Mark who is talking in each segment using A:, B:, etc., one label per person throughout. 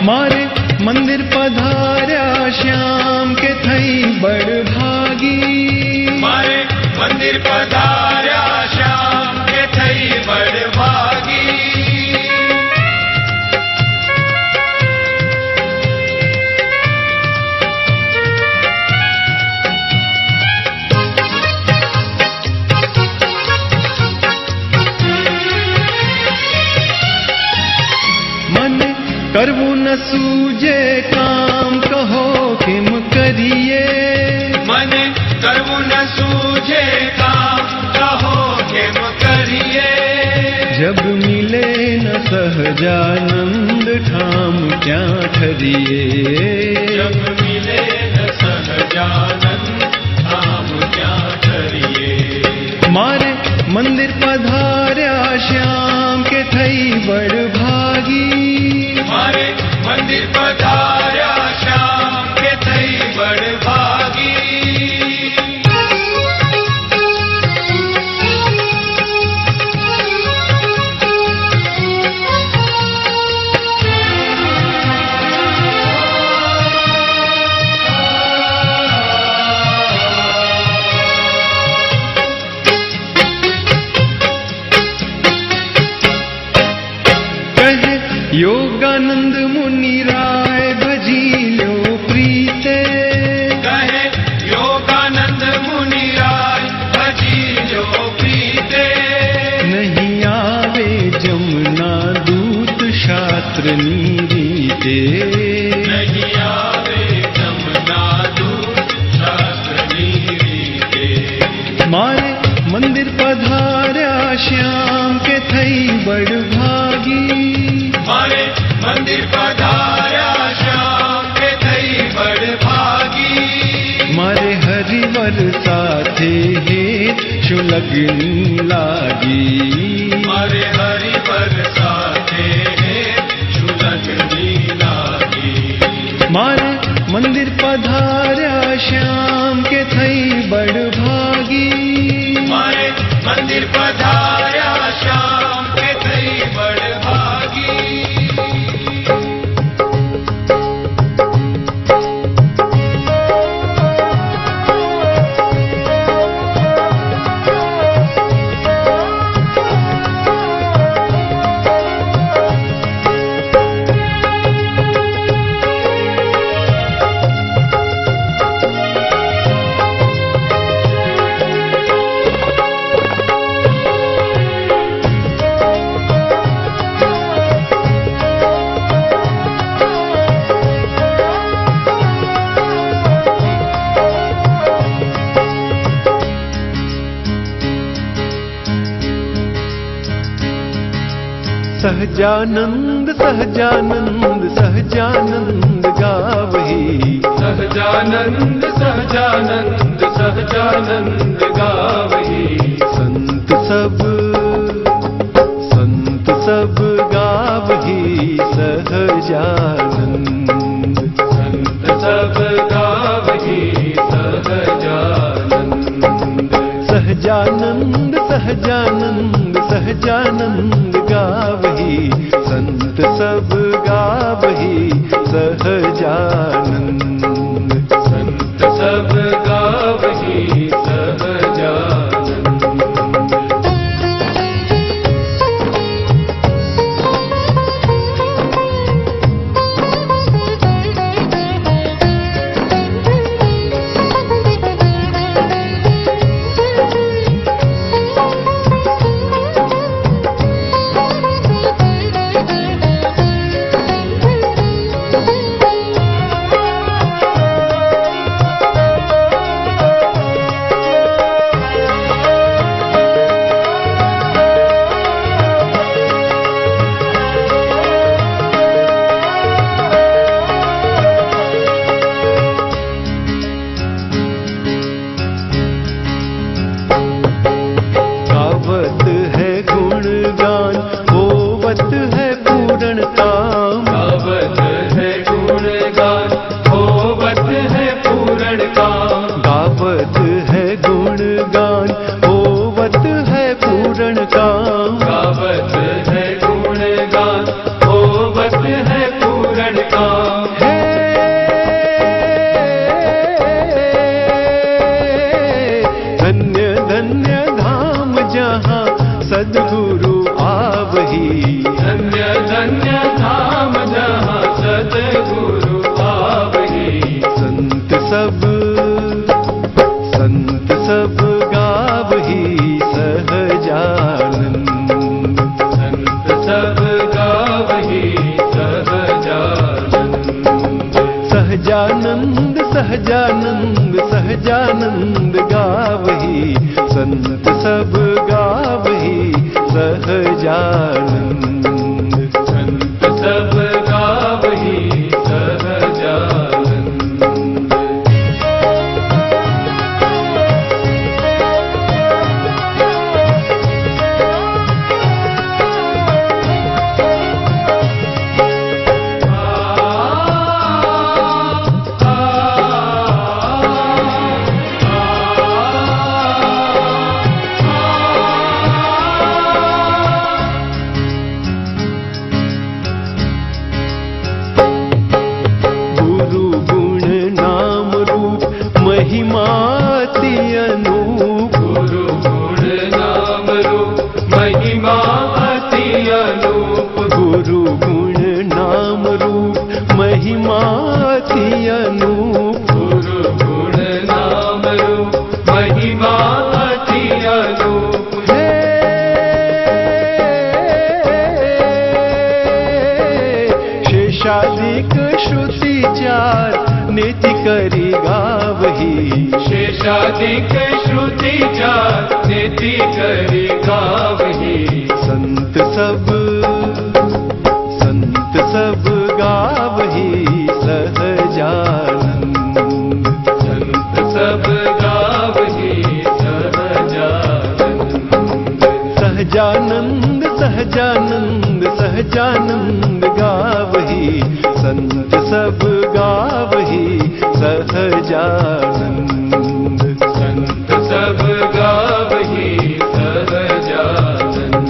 A: मारे मंदिर पधार्या श्याम के थई बड़ भागी।
B: मारे मंदिर पधार्या श्याम के थई बड़ भागी।
A: करवू न सूझे काम कहो किम करिए।
B: मन करवू न सूझे काम कहो किम करिए।
A: जब मिले न सहजानंद ठाम क्या ठहरिए।
B: जब मिले न सहजानंद ठाम क्या ठहरिए।
A: मारे मंदिर पधार्या श्याम के थई बड़ भागी।
B: मारे मंदिर पधार्या श्याम के थई बड़ भागी।
A: योगानंद मुनि राय भजिलो प्रीते।
B: कहे योगानंद मुनि राय भजिलो प्रीते।
A: नहीं आवे जमुना दूत शास्त्र नीरीते।
B: नहीं आवे जमुना दूत शास्त्र नीरीते।
A: मारे मंदिर पधार्या श्याम के थई बड़ भागी।
B: मारे मंदिर पधार्या श्याम के थई बड़ भागी।
A: मारे हरिवर साथे हेत शुलग्नि लागी।
B: मारे हरिवर साथे हेत शुलग्नि लागी।
A: मारे मंदिर पधार्या श्याम के थई बड़ भागी।
B: मारे मंदिर पधार्या श्याम के थई बड़ भागी।
A: सहजानंद सहजानंद सहजानंद गावही।
B: सहजानंद सहजानंद सहजानंद गावही।
A: संत सब गावही सहजानंद।
B: संत सब गावही सहजानंद।
A: सहजानंद सहजानंद सहजानंद गावही। संत सब गावही सहजानंद।
B: संत सब गावही सहजानंद। काम।
A: है धन्य धन्य धाम जहाँ सद्गुरु आवही।
B: धन्य धन्य धाम जहाँ सद्गुरु आवही।
A: संत सब गावही सहजानंद।
B: संत सब गावही सहजानंद।
A: सहजानंद सहजानंद सहजानंद गावही। संत सब गावही सहजानंद।
B: संत सब गावही सहजानंद।
A: गुरु गुण नाम रूप महिमाति अनूप।
B: गुरु गुण नाम रूप महिमा अति अनूप।
A: गुरु गुण नाम रूप महिमाति अनूप।
B: गुरु गुण नाम रूप महिमा अति अनूप।
A: है शेषादिक श्रुति चार नीति करी गावही।
B: शेषादिक श्रुति चार नीति करी गावही।
A: संत सब गावही सहजानंद।
B: संत सब गावही सहजानंद।
A: सहजानंद सहजानंद सहजानंद गावही। संत सब गावही सहजानंद।
B: संत सब गावही सहजानंद।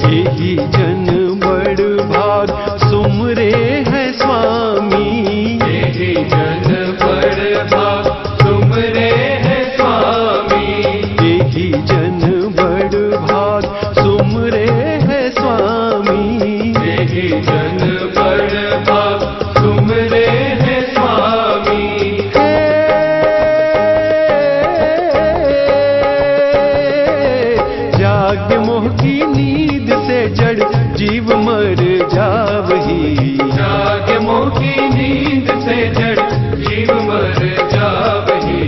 A: यही जन बड़ भाग सुमरे है स्वामी।
B: यही जन बड़ भाग तुमरे है स्वामी।
A: यही जन बड़ भाग सुमरे है स्वामी।
B: यही जन बड़ भाग तुमरे है स्वामी।
A: जाग मोह की नींद से जड़ जीव मर जावही।
B: जाग मोह की नींद से जड़ जीव मर जावही।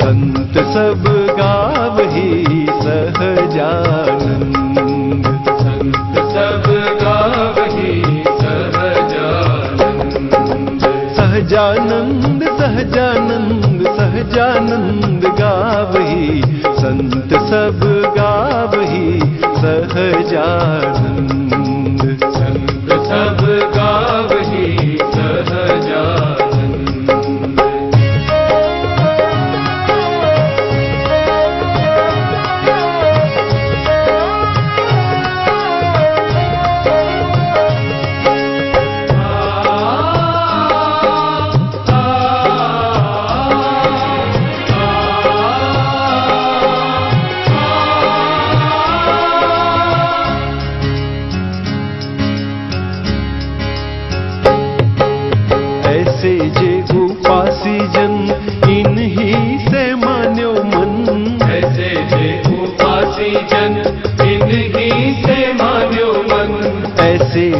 A: संत सब गावही सहजानंद।
B: संत सब गावही सहजानंद।
A: सहजानंद सहजानंद सहजानंद गावही। संत सब गावही सहजानंद।
B: संत सब गावही सहजानंद।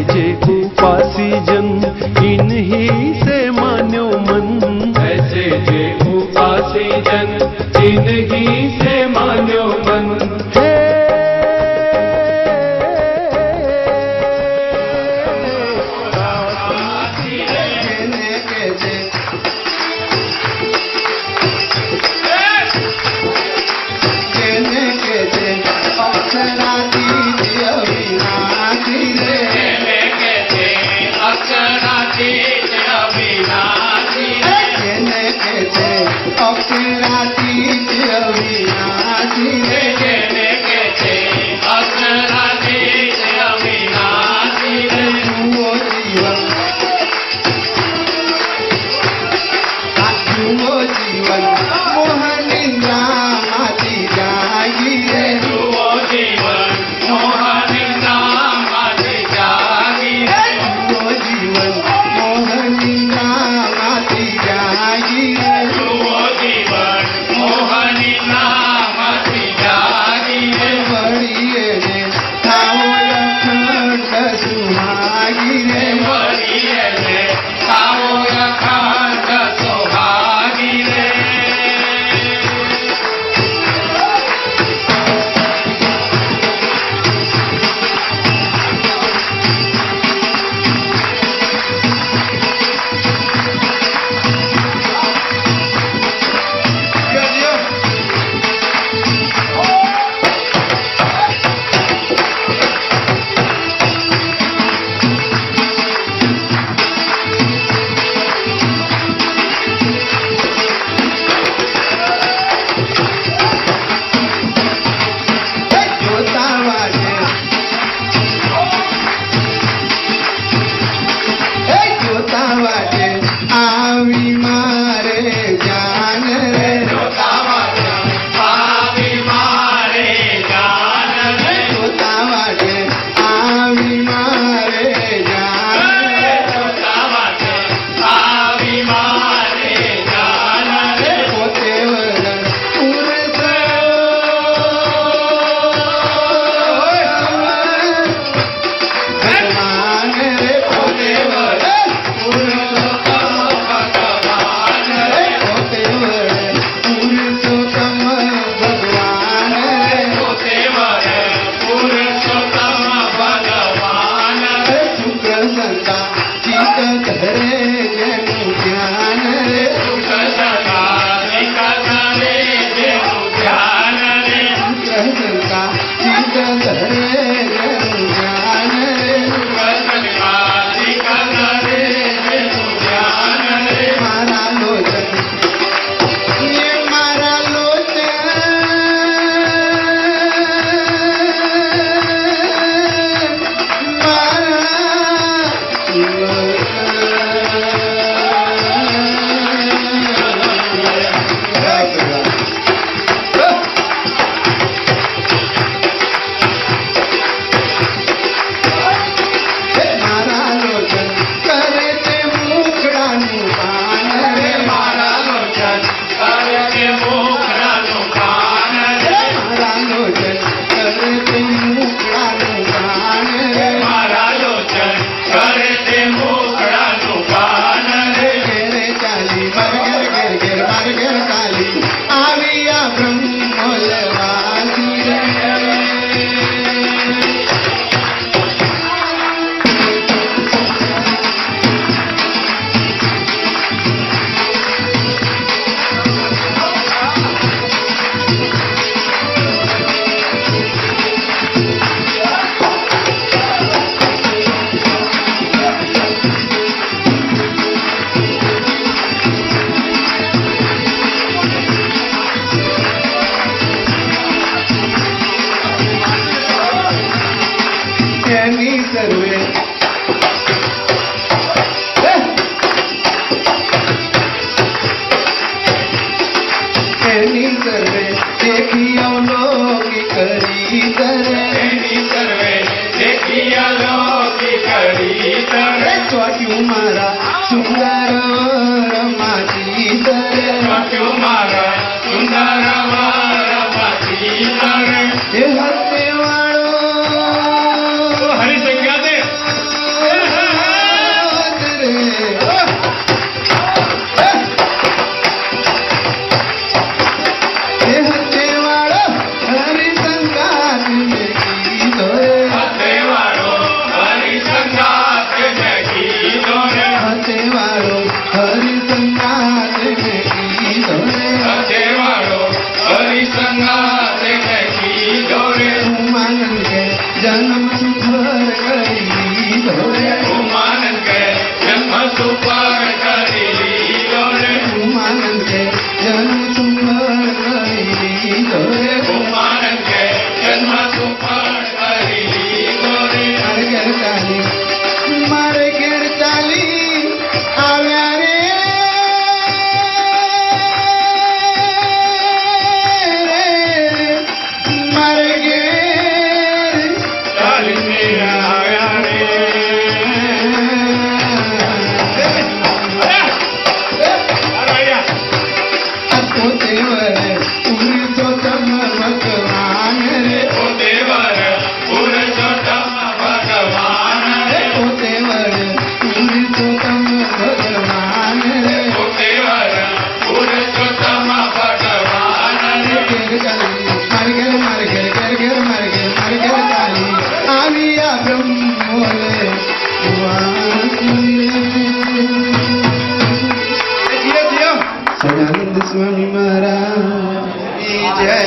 A: जे उपासी जन इन्हीं से मान्यो मन।
B: ऐसे जे उपासी जन इन्हीं से मान्यो मन।
A: हे
B: સુપર કરી લીધો રે
A: ઉમાનંદ કે જન્મ સુપર કરી લીધો રે
B: ઉમાનંદ કે જન્મ સુપર કરી લીધો રે
A: મારે ઘેર ચાલી આવ્યા રે મારે ઘેર
B: ચાલીને આવ્યા રે
A: પોતે વરે પુરુષોત્તમ ભગવાન રે
B: ઓ દેવર પુરુષોત્તમ ભગવાન રે
A: પોતે વરે પુરુષોત્તમ ભગવાન રે
B: ઓ દેવર પુરુષોત્તમ ભગવાન રે
A: મારે ઘેર ચાલી આવ્યા બ્રહ્મોલે સદાનંદ સ્વામી મહારાજ જય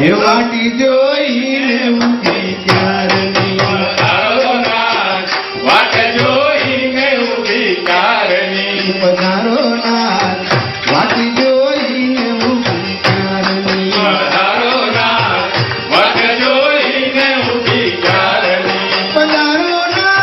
A: એ વાટી જોઈને ઊભી ક્યારની
B: તારો નાથ વાટ જોઈને ઊભી કારની
A: પધારો નાથ વાટી જોઈને ઊભી ક્યારની
B: તારો નાથ વાટ જોઈને ઊભી કારની
A: પધારો નાથ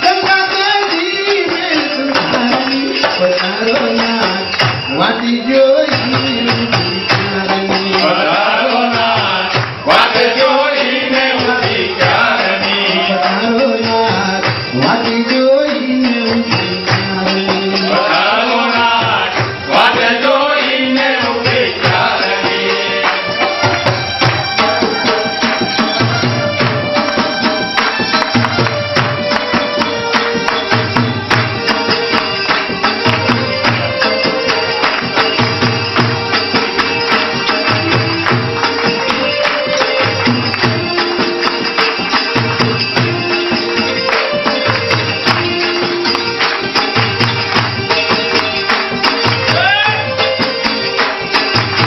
A: ગંગાજી મેં સુધારી પધારો નાથ વાટી જોઈને ઊભી ક્યારની
B: તારો નાથ વાટ જોઈને ઊભી કારની
A: પધારો નાથ વાટી જોઈને ઊભી ક્યારની
B: તારો નાથ વાટ જોઈને ઊભી કારની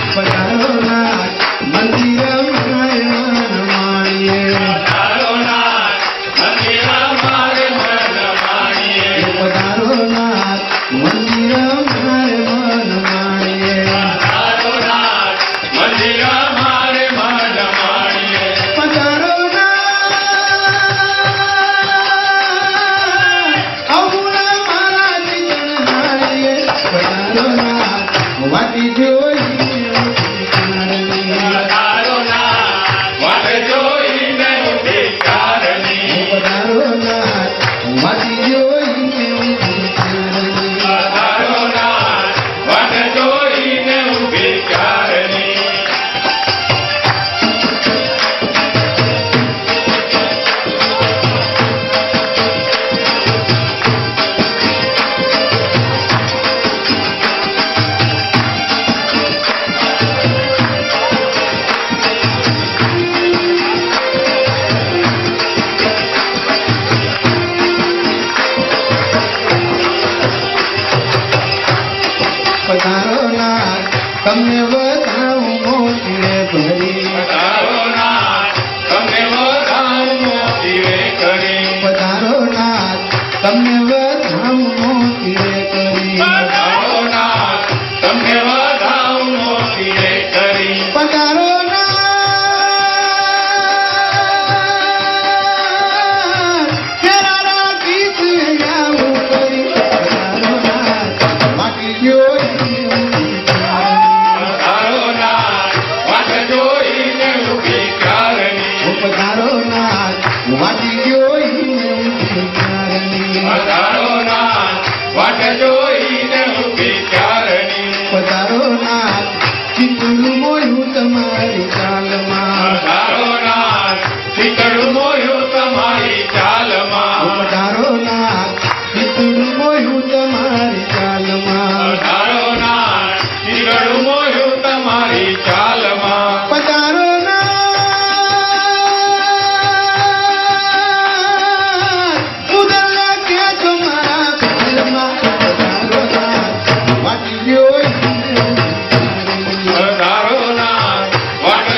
A: પધારો નાથ મંદિર માણીએ
B: તારો નાથ મંદિર મારે મન માણીએ
A: પધારો નાથ મંદિર માણીએ
B: તારો નાથ મંદિર મારે મન માણીએ
A: પધારો નાથ અમુણા મારા ચરણાએ પધારો નાથ વાટી જોઈને ઊભી ક્યારની
B: તારો નાથ વાટ જોઈને ઊભી કારની
A: પધારો નાથ વાટી જોઈને ઊભી ક્યારની
B: તારો નાથ વાટ જોઈને ઊભી કારની
A: પધારો નાથ તમને વધાવું મોતીએ ભરી
B: તારો નાથ તમને વધાવું મોતીએ કરી
A: પધારો નાથ તમને વધાવું મોતીએ કરી
B: તારો નાથ તમને વધાવું મોતીએ કરી
A: પધારો નાથ કેરારા ગીત ગાવું કરી પધારો નાથ વાટી જોઈને ઊભી ક્યારની
B: તારો નાથ વાટ જોઈને ઊભી કારની
A: પધારો નાથ વાટી જોઈને ઊભી ક્યારની
B: તારો નાથ વાટ જોઈને ઊભી કારની
A: પધારો નાથ ચિત્રું મોયું તમારી ચાલમાં
B: તારો નાથ શીતળ મોયું તમારી ચાલમાં
A: પધારો નાથ ચિત્રું મોયું તમારી ચાલમાં
B: તારો નાથ શીતળ મોયું તમારી ચાલમાં
A: પધારો નાથ ઉદલા કે તમારા પહેલમાં પધારો નાથ વાટી જોઈને ઊભી ક્યારની
B: તારો નાથ વાટ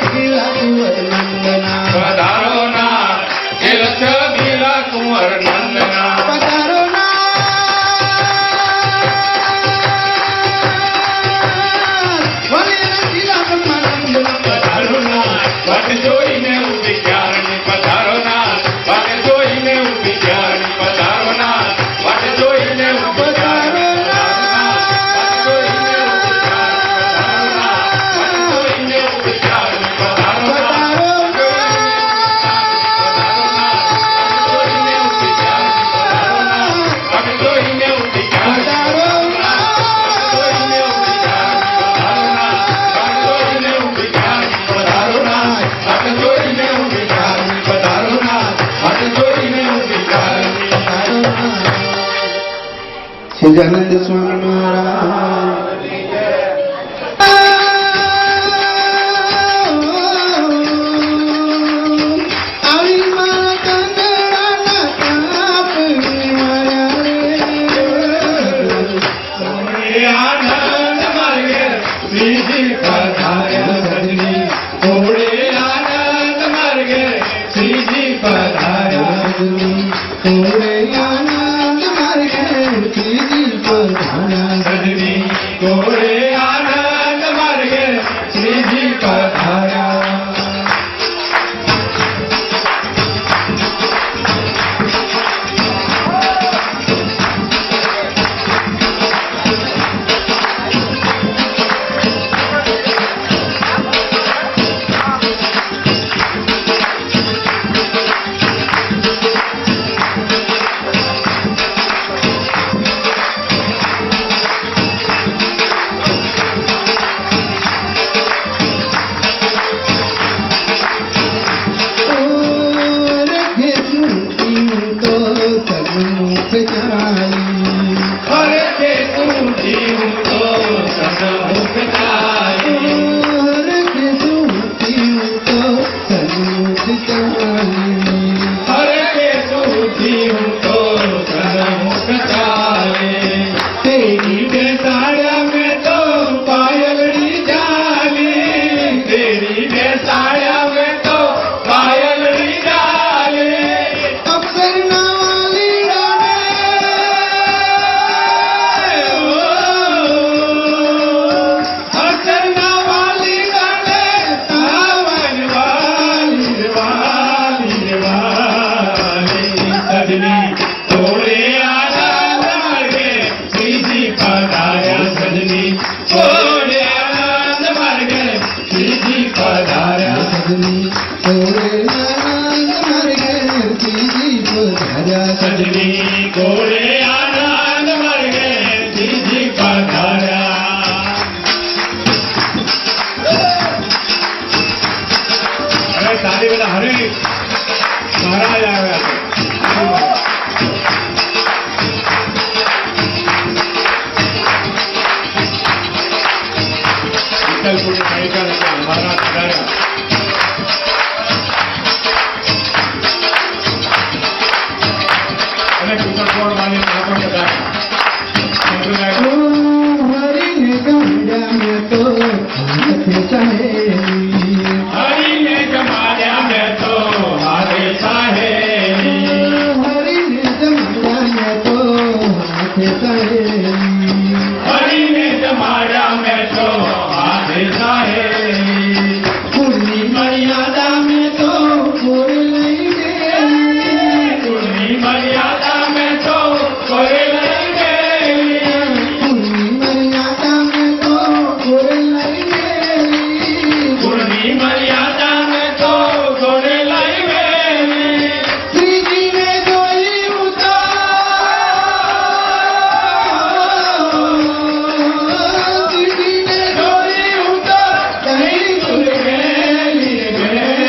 C: ગીલા કુંવર નંદના
B: પધારો નાથ તિલક ગીલા કુંવર નંદના
C: પધારો
B: પધારો નાથ વાટ જોઈને ઊભી ક્યારની પધારો નાથ વાટ જોઈને ઊભી ક્યારની પધારો નાથ વાટ જોઈને ઊભી ક્યારની
C: સજાનંદ સ્વામી મહારાજ આવી મારા કાંદડાના કાપની માયા રે
B: આનંદ માર્ગે શ્રીજી પધાર્યા સજની થોડે આનંદ માર્ગે શ્રીજી પધાર્યા
C: થોડે આનંદ માર્ગે શ્રીજી પધાર્યા
B: સજની થોડે આનંદ માર્ગે શ્રીજી પધાર્યા અરે કે તું જીવ તો સન્મુખ જાય અરે કે તું જીવ તો સન્મુખ ચાલે તેરી બેસાડ્યા મેં તો પાયલડી જાલી તેરી બેસાડ્યા મેં તો પાયલડી જાલી અર્ચના વાલી ગાને સાવન વાલી વાલી વાલી સજની થોડે આનંદ માર્ગે શ્રીજી પધાર્યા સજની થોડે આનંદ માર્ગે શ્રીજી પધાર્યા સજની ઘોડે આનંદ માર્ગે શ્રીજી પધાર્યા હવે સારી બધા હરે મહારાજ આવ્યા છે વિઠ્ઠલપુરની સાઈકલ મહારાજ પધાર્યા અને કુતરકોડ વાલી પણ પધાર્યા સંપ્રદાય
C: હરીને ગમ્યા મેં તો હાથે ચાહેલી
B: હરીને જમાડ્યા મેં તો હાથે સાહેલી
C: હરીને જમ્યા મેં તો હાથે ચાહેલી
B: હરીને જમાડ્યા મેં તો હાથે સાહેલી
C: કુળની મર્યાદા મેં તો કોઈ લઈ ગયેલી
B: કુળની મર્યાદા મેં તો કોઈ લઈ ગયેલી
C: કુળની મર્યાદા મેં તો કોઈ લઈ ગયેલી
B: કુળની મર્યાદા મેં તો કોઈ લઈ ગયેલી
C: શ્રીજીને જોયું તો શ્રીજીને
B: જોયું તો કઈ ભૂલ ગયેલી ગયેલી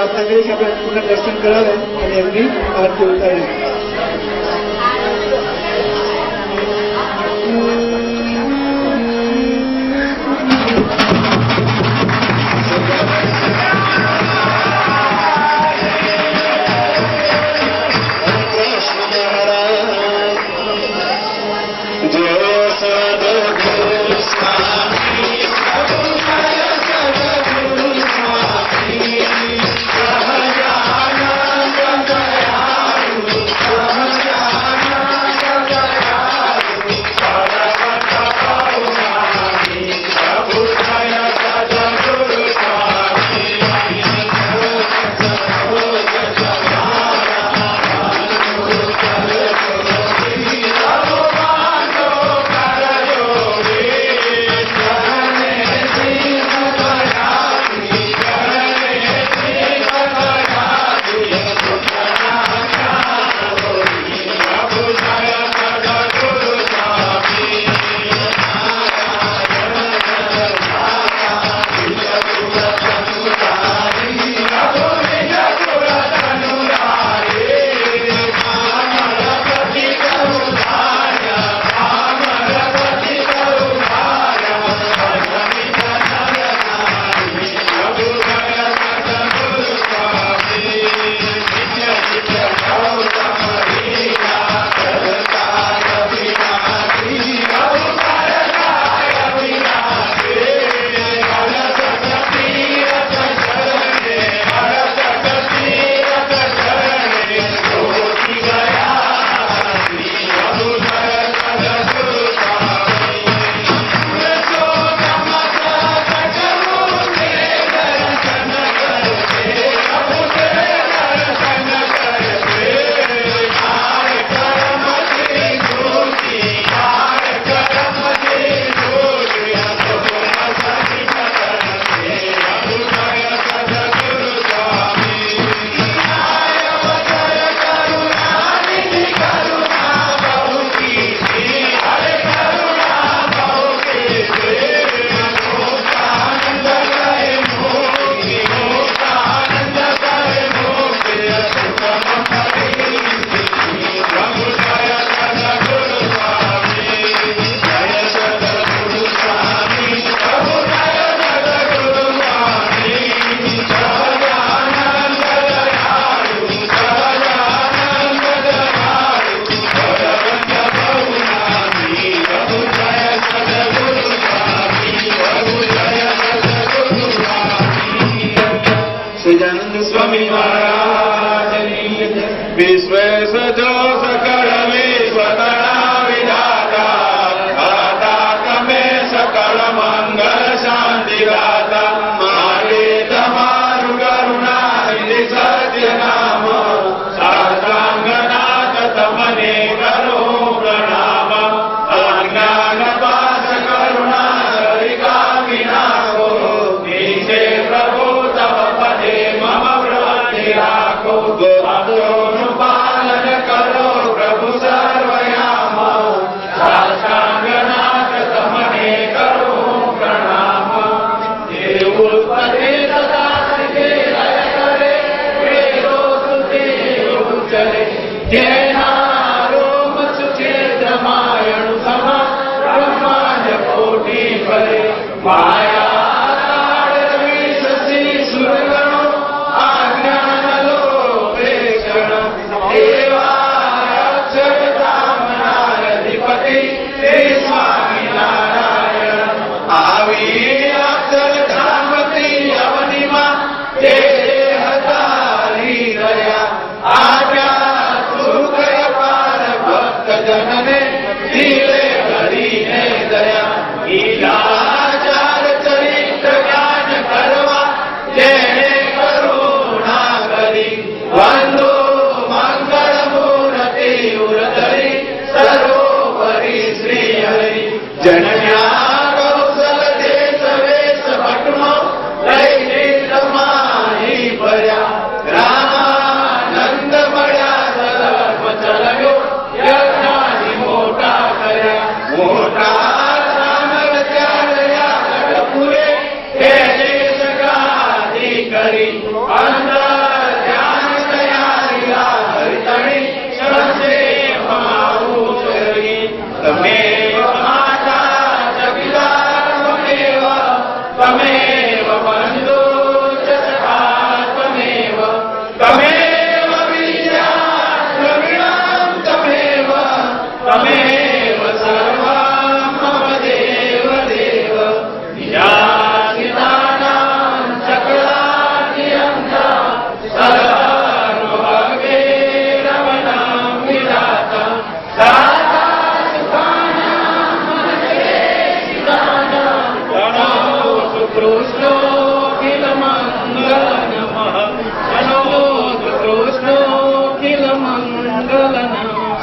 C: પ્રાર્થના કરી કે આપણે પૂર્ણ દર્શન કરાવે અને એમની આરતી ઉતારી.
B: स्वामी महाराज विश्वेश जो सकल विश्वतना विधाता दाता तमे सकल मंगल शांति दाता मारे तमारु करुणा निधि सत्य नाम शास्त्रांगनाथ तमने करो प्रणाम अज्ञान पास करुणा करिका विनाशो नीचे प्रभु तव पदे मम वृत्ति राखो भक्तोनु पालन करो प्रभु सर्वयाम शास्त्रांगनाथ तमने करो प्रणाम देव पदे सदा के लय करे वेदो सुते उच्चरे जैनारोम सुचेत मायणु समा ब्रह्मांड कोटि परे माया जनने धीरे हरि ने दया ईलाचार चरित्र ज्ञान करवा जेने करुणा करी वंदो मंगल मूर्ति उरधरी सर्वोपरि श्री हरि जनन्या कौशल देश वेश भटनो लैने समाहि पर्या रामानंद बड़ा सर्व चलयो मोटा सामर चालया कटपुरे हे देश गादी करी अंदर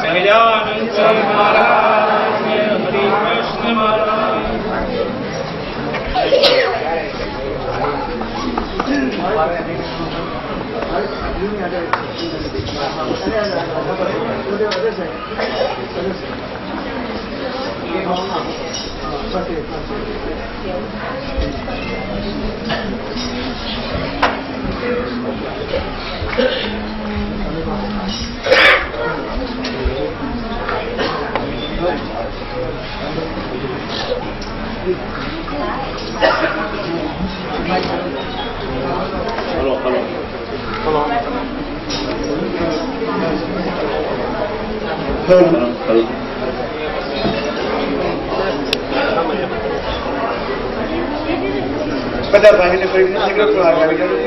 B: સહજાનંદ સ્વામી મહારાજ હરિ કૃષ્ણ મહારાજ.
C: બધા ભાઈને ફરીને શીઘ્ર પ્રહાર આવી જવું.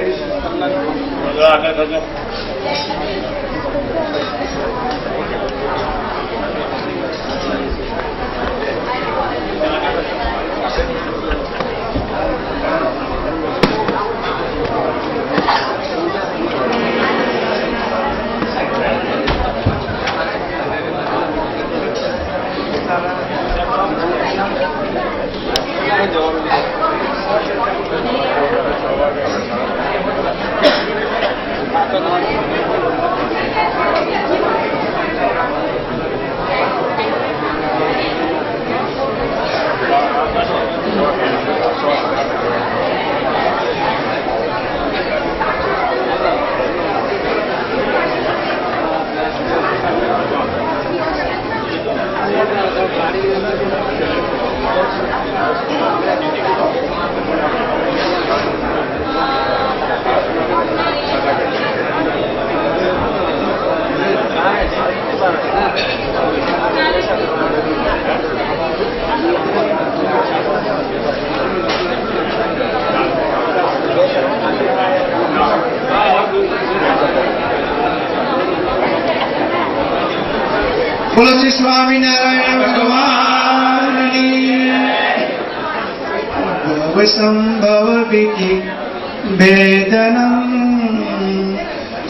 C: બોલો શ્રી સ્વામિનારાયણ ભગવાનની. ભવ સંભવ વિધિ ભેદનમ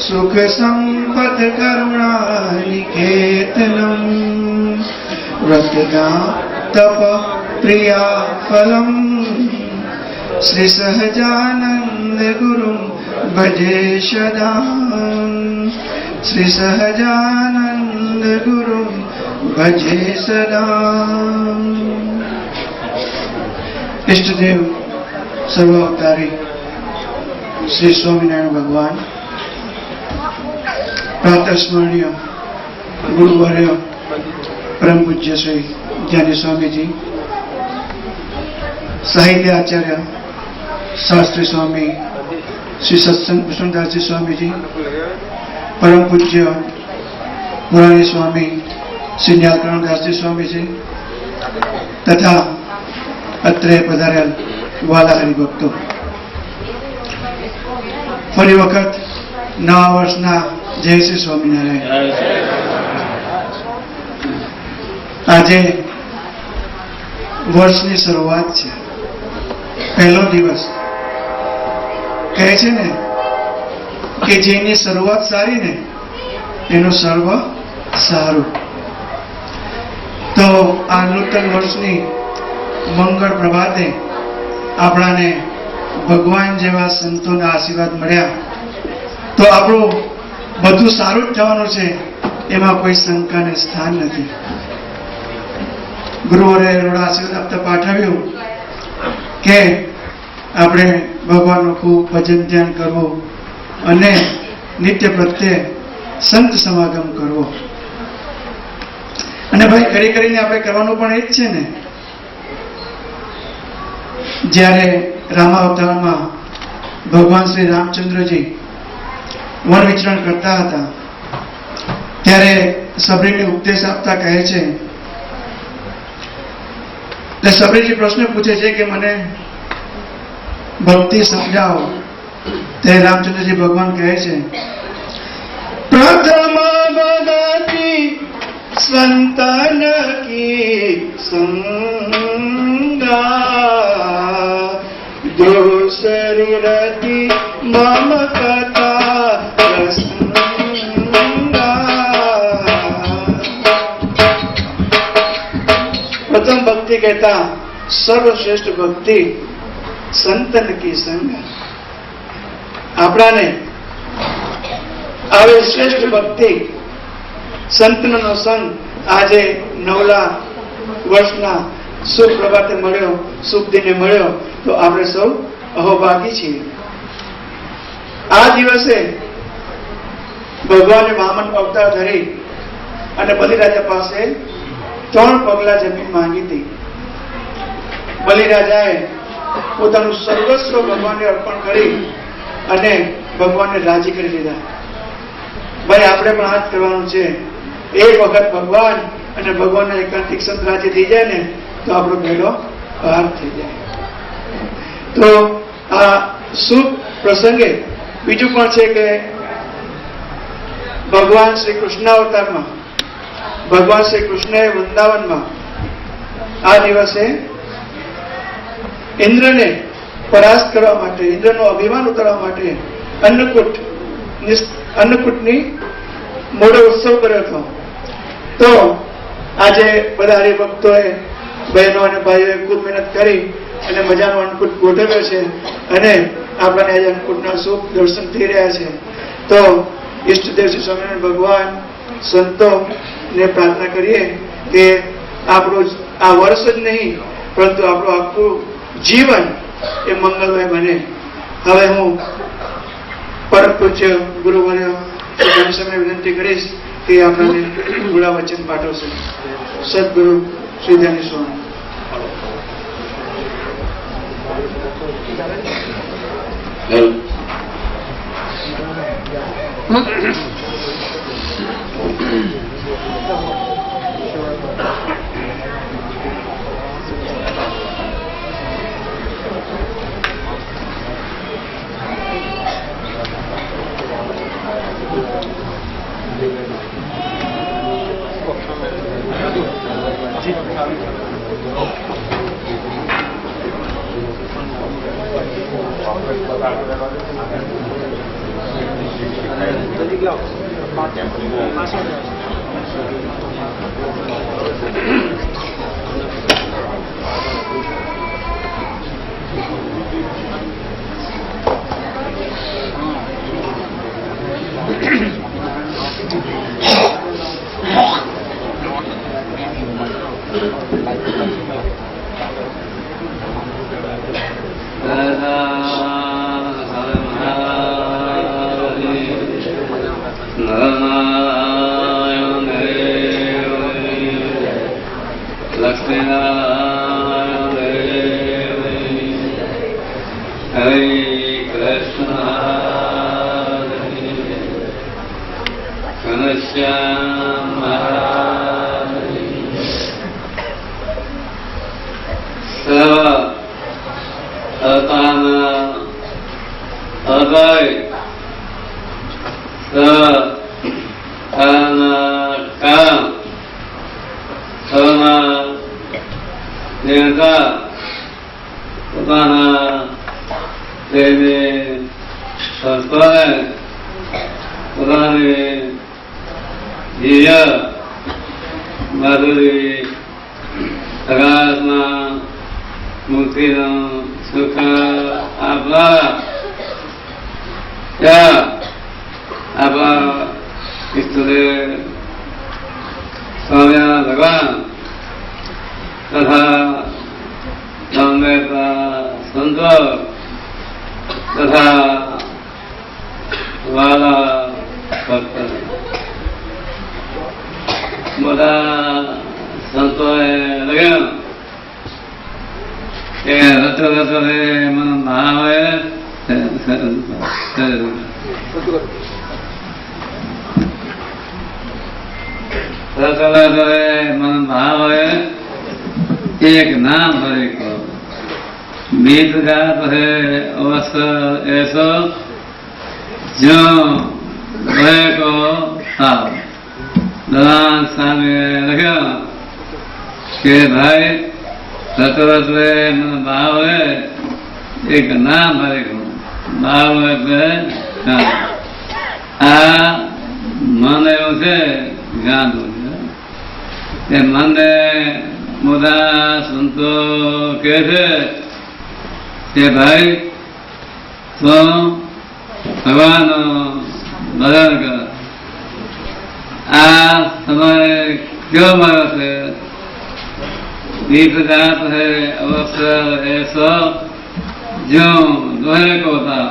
C: સુખ સંપદ કરુણા નિકેતનમ વ્રતના તપ પ્રિયા ફલમ શ્રી સહજાનંદ ગુરુ ભજે સદા. શ્રી સહજાનંદ ગુરુ ભજે સદા. ઇષ્ટદેવ સર્વ અવતારી શ્રી સ્વામિનારાયણ ભગવાન, પ્રાતઃસ્મરણીય ગુરુવર્ય પરમ પૂજ્ય શ્રી જ્ઞાની સ્વામીજી, સાહિત્ય આચાર્ય શાસ્ત્રી સ્વામી શ્રી સત્સંગ કૃષ્ણદાસજી સ્વામીજી, પરમ પૂજ્ય પુરાણી સ્વામી શ્રી ન્યાકરણદાસજી સ્વામીજી તથા અત્રે પધારેલ વાલા હરિભક્તો, ફરી વખત નવા વર્ષના જય શ્રી સ્વામિનારાયણ. આજે વર્ષની શરૂઆત છે, પહેલો દિવસ. કહે છે ને કે જેની શરૂઆત સારી ને એનું સર્વ સારું. તો આ નૂતન વર્ષની મંગળ પ્રભાતે આપણાને ભગવાન જેવા સંતોના આશીર્વાદ મળ્યા તો આપણું બધું સારું જ થવાનું છે, એમાં કોઈ શંકાને સ્થાન નથી. ગુરુવરે આશીર્વાદ આપતા પાઠવ્યું કે આપણે ભગવાનનું ખૂબ ભજન ધ્યાન કરવું અને નિત્ય પ્રત્યે સંત સમાગમ કરવો. અને ભાઈ કરી કરીને આપણે કરવાનું પણ એ જ છે ને. જ્યારે રામાવતારમાં ભગવાન શ્રી રામચંદ્રજી વન વિચરણ કરતા હતા ત્યારે સબરીને ઉપદેશ આપતા કહે છે, એટલે સબરીજી પ્રશ્ન પૂછે છે કે મને ભક્તિ સમજાવો. ત્યારે રામચંદ્રજી ભગવાન કહે છે, પ્રથમ ભગતિ સંતન કી સંગા, શરીરથી મમ કથા પ્રસંગા. પ્રથમ ભક્તિ કહેતા સર્વશ્રેષ્ઠ ભક્તિ સંતન કી સંગ. આપણાને આવે શ્રેષ્ઠ ભક્તિ સંતનો સંગ આજે નવલા વર્ષના શુભ પ્રભાતે મળ્યો, શુભ દિને મળ્યો, તો આપણે સૌ અહોભાગી છીએ. આ દિવસે ભગવાને વામન અવતાર ધરી અને બલિરાજા પાસે 3 પગલા જમીન માંગી હતી. બલિરાજાએ પોતાનું સર્વસ્વ ભગવાનને અર્પણ કરી અને ભગવાનને રાજી કરી દીધા. ભાઈ આપણે પણ આ જ કરવાનું છે. એક વખત ભગવાન અને ભગવાનના એકાંતિક સંત રાજી થઈ જાય ને તો આપણો ભેડો બહાર થઈ જાય. તો આ શુભ પ્રસંગે બીજું પણ છે કે ભગવાન શ્રી કૃષ્ણ અવતારમાં ભગવાન શ્રી કૃષ્ણએ વૃંદાવનમાં આ દિવસે ઇન્દ્રને પરાસ્ત કરવા માટે, ઇન્દ્રનું અભિમાન ઉતારવા માટે અન્નકૂટની મોટો ઉત્સવ કર્યો હતો. તો આજે બધા હરિભક્તોએ, બહેનો અને ભાઈઓએ ખૂબ મહેનત કરી અને મજાનો અન્નકૂટ ગોઠવ્યો છે અને આપણને આજે અન્નકૂટના શુભ દર્શન થઈ રહ્યા છે. તો ઈષ્ટદેવ શ્રી સ્વામિનારાયણ ભગવાન સંતોને પ્રાર્થના કરીએ કે આપણું આ વર્ષ જ નહીં પરંતુ આપણું આખું જીવન એ મંગલમય બને. હવે હું પરમ પૂજ્ય ગુરુવર્ય ઘનશ્યામને વિનંતી કરીશ કે આપણને ગુણા વચન પાઠવશે. સદગુરુ શ્રી ધન્ય સ્વામી.
D: एक नाम हरे को मीत गात है अवसर ऐसो जो भय को ताव दलान सामे लगा के भाई सतरत मन भाव है એક નામ હરેકું ભાવ એટલે નામ. આ મન એવું છે ગાંધું છે. તે મનને મોટા સંતો કહે છે કે ભાઈ તો ભગવાનનું ભજન કર. આ સમય કેવો મારો છે? गीत गात है अवसर ऐसा जो दोहे को था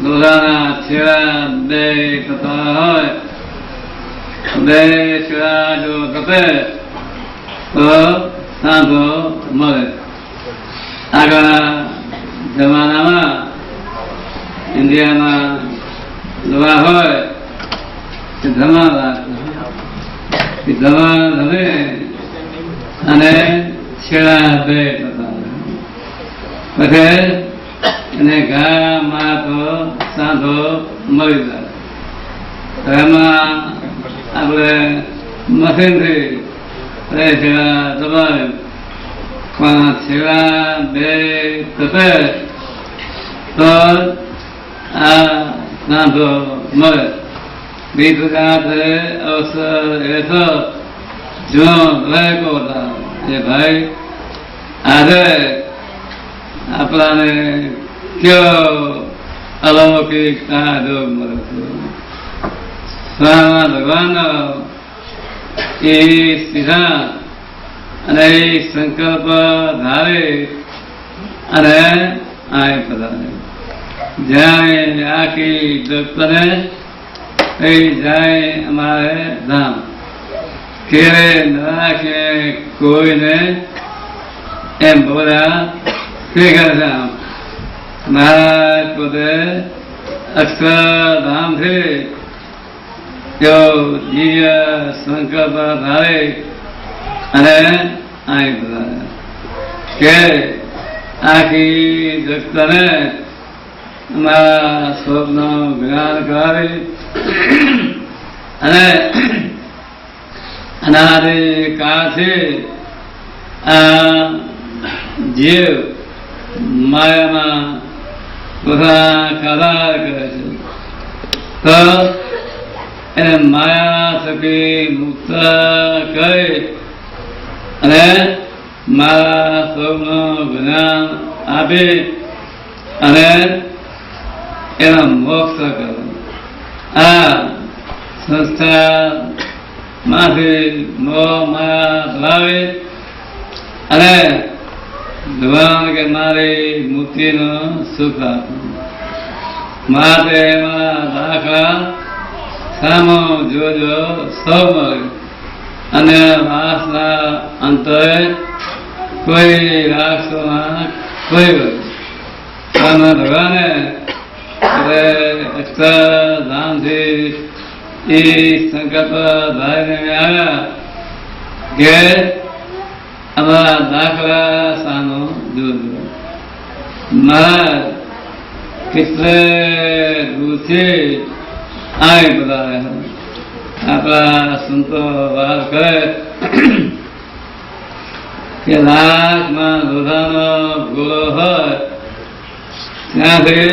D: दोराना छेड़ा दे कथा है दे छेड़ा जो कथे तो साधो मरे. આગળના જમાનામાં ઇન્ડિયામાં દવા હોય તે ધમા રાખતા ધમા ધમે અને છેડા બે પછી એને ઘામાં તો સાંધો મળી જાય. એમાં આપણે મશીનથી છેડા દબાવે પણ છેડા બે તપે તો આ સાંધો મળે. ગીત ગાત અવસર એસો જો રહેકો હતા એ ભાઈ આજે આપણાને કયો અલૌકિક જોગ મળે છે. સ્વામી ભગવાન એ સીધા અને એ સંકલ્પ ધારે અને આ પધારે. જ્યાં આખી જગતને એ જાય અમારે ધામ કેરે નાખે કોઈને એમ બોલ્યા ધામ. મહારાજ પોતે અક્ષરધામથી તેઓ દિવ્ય સંકલ્પ ધારે અને અહીં પધારે કે આખી જગતને અમારા સ્વપ્નનું જ્ઞાન કરાવી અને અનાદિ કાળથી આ જીવ માયામાં પોતાના કરાર કરે છે તો એને માયા થકી મુક્ત કરી અને મારા સ્વપ્નનું જ્ઞાન આપી અને એનો મોક્ષ કરો. આ સંસ્થા માંથી મોહ માયા ધરાવી અને ભગવાન કે મારી મુક્તિનું સુખ આપવું માટે એમાં દાખલા સામો જોજો સૌ મળે અને વાસના અંતરે કોઈ રાખશોમાં કોઈ હોય ભગવાને અક્ષરધામથી એ સંકલ્પ ધારીને આવ્યા કે અમારા દાખલા સાનો જોજો. મહારાજ કેટલે દૂરથી આવી બધા આપણા સંતો વાત કરે કે લાખમાં લોધાનો ગોળો હોય ત્યાંથી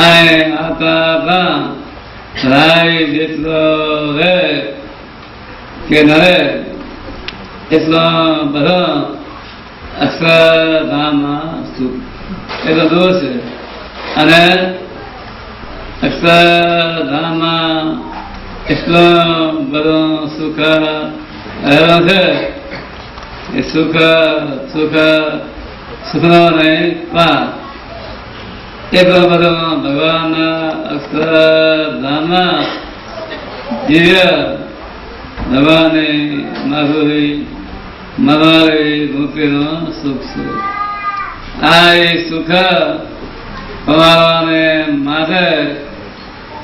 D: આવતા હતા રાય જેટલો રહે કે નરે એટલો બધો અક્ષરધામમાં સુખ એટલો દૂર છે અને અક્ષરધામમાં એટલો બધો સુખ રહેલો છે એ સુખનો નહીં પાર એટલો બધો ભગવાન અક્ષરધામમાં દિવ્ય ભગવાનની માધુરી મારી મૂર્તિનો સુખ છે. આ એ સુખ અમારાને માટે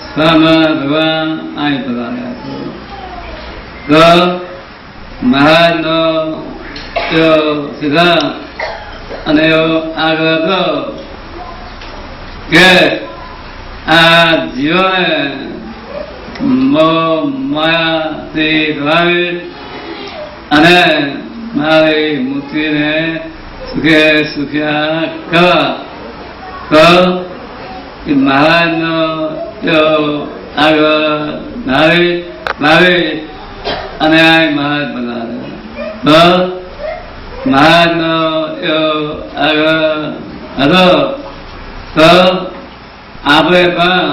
D: સ્વામી ભગવાન અહીં પધાર્યા છે. તો મહારાજનો સિદ્ધાંત અને એવો આગ્રહ હતો કે આ જીવોને મોહ માયાથી ધરાવી અને મારી મુક્તિને સુખે સુખ્યા કરવા તો એ મહારાજનો આગળ લાવે અને આ મહારાજ બનાવે તો મહારાજનો આગળ હતો તો આપણે પણ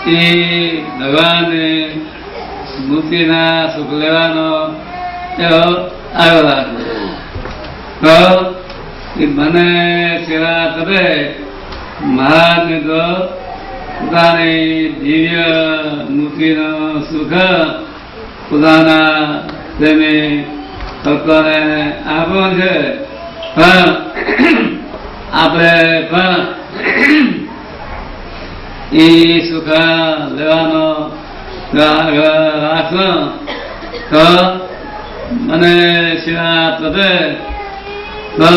D: એ ભગવાનની મૂર્તિના સુખ લેવાનો આગળ રાખવો તો એ મને સેવા કરે મહારાજને તો પોતાની દિવ્ય મૂર્તિનો સુખ પોતાના પ્રેમી ભક્તોને આપવું છે પણ આપણે પણ એ સુખ લેવાનો રાખવો તો મને સેવા પ્રદે તો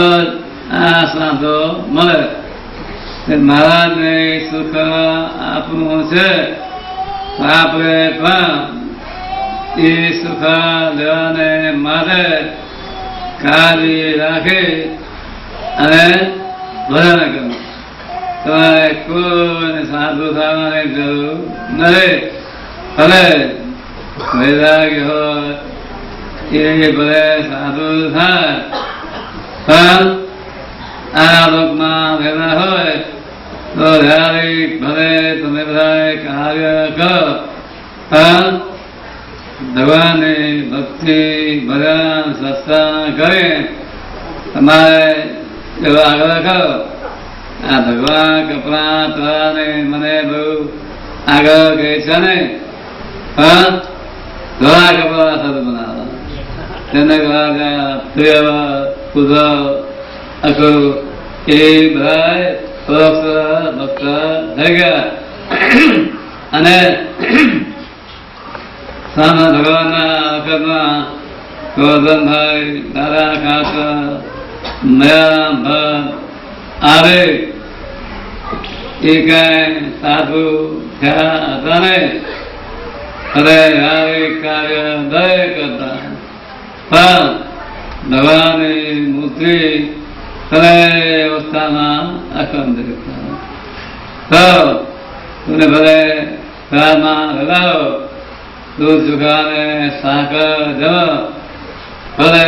D: આ સાંધો મળે મહારાજને સુખ આપવું છે આપણે પણ એ સુખ લેવાને માટે કાળજી રાખી અને ભજન કરવું તમારે કોઈને સાધુ થવાની જરૂર નહીં ભલે વૈરાગ્ય હોય એ ભલે સાધુ થાય પણ આ લોકમાં રહેલા હોય તો ભલે તમે બધા કાર્ય કરો પણ ભગવાનની ભક્તિ ભજન સત્સંગ કરી તમારે એવા આગળ કરો આ ભગવાન કપડા તળાને મને બહુ આગળ કહે છે ને પણ ધોળા કપડા સાથે બનાવવા તેને પ્રિય કુદવ અકળ એ બધા પરોક્ષ ભક્ત થઈ ગયા અને સામે ભગવાનના વખતમાં ગોવર્ધનભાઈ દાદા કાકા નયા ભટ્ટ આવે એ કઈ સાધુ થયા હતા ને અરે આવી કાર્ય દરેક હતા પણ ભગવાનની મૂર્તિ દરેક અવસ્થામાં અખંડ તો તું ભલે ઘરમાં લગાવો દૂધ ચુકાને સાકર જમો ભલે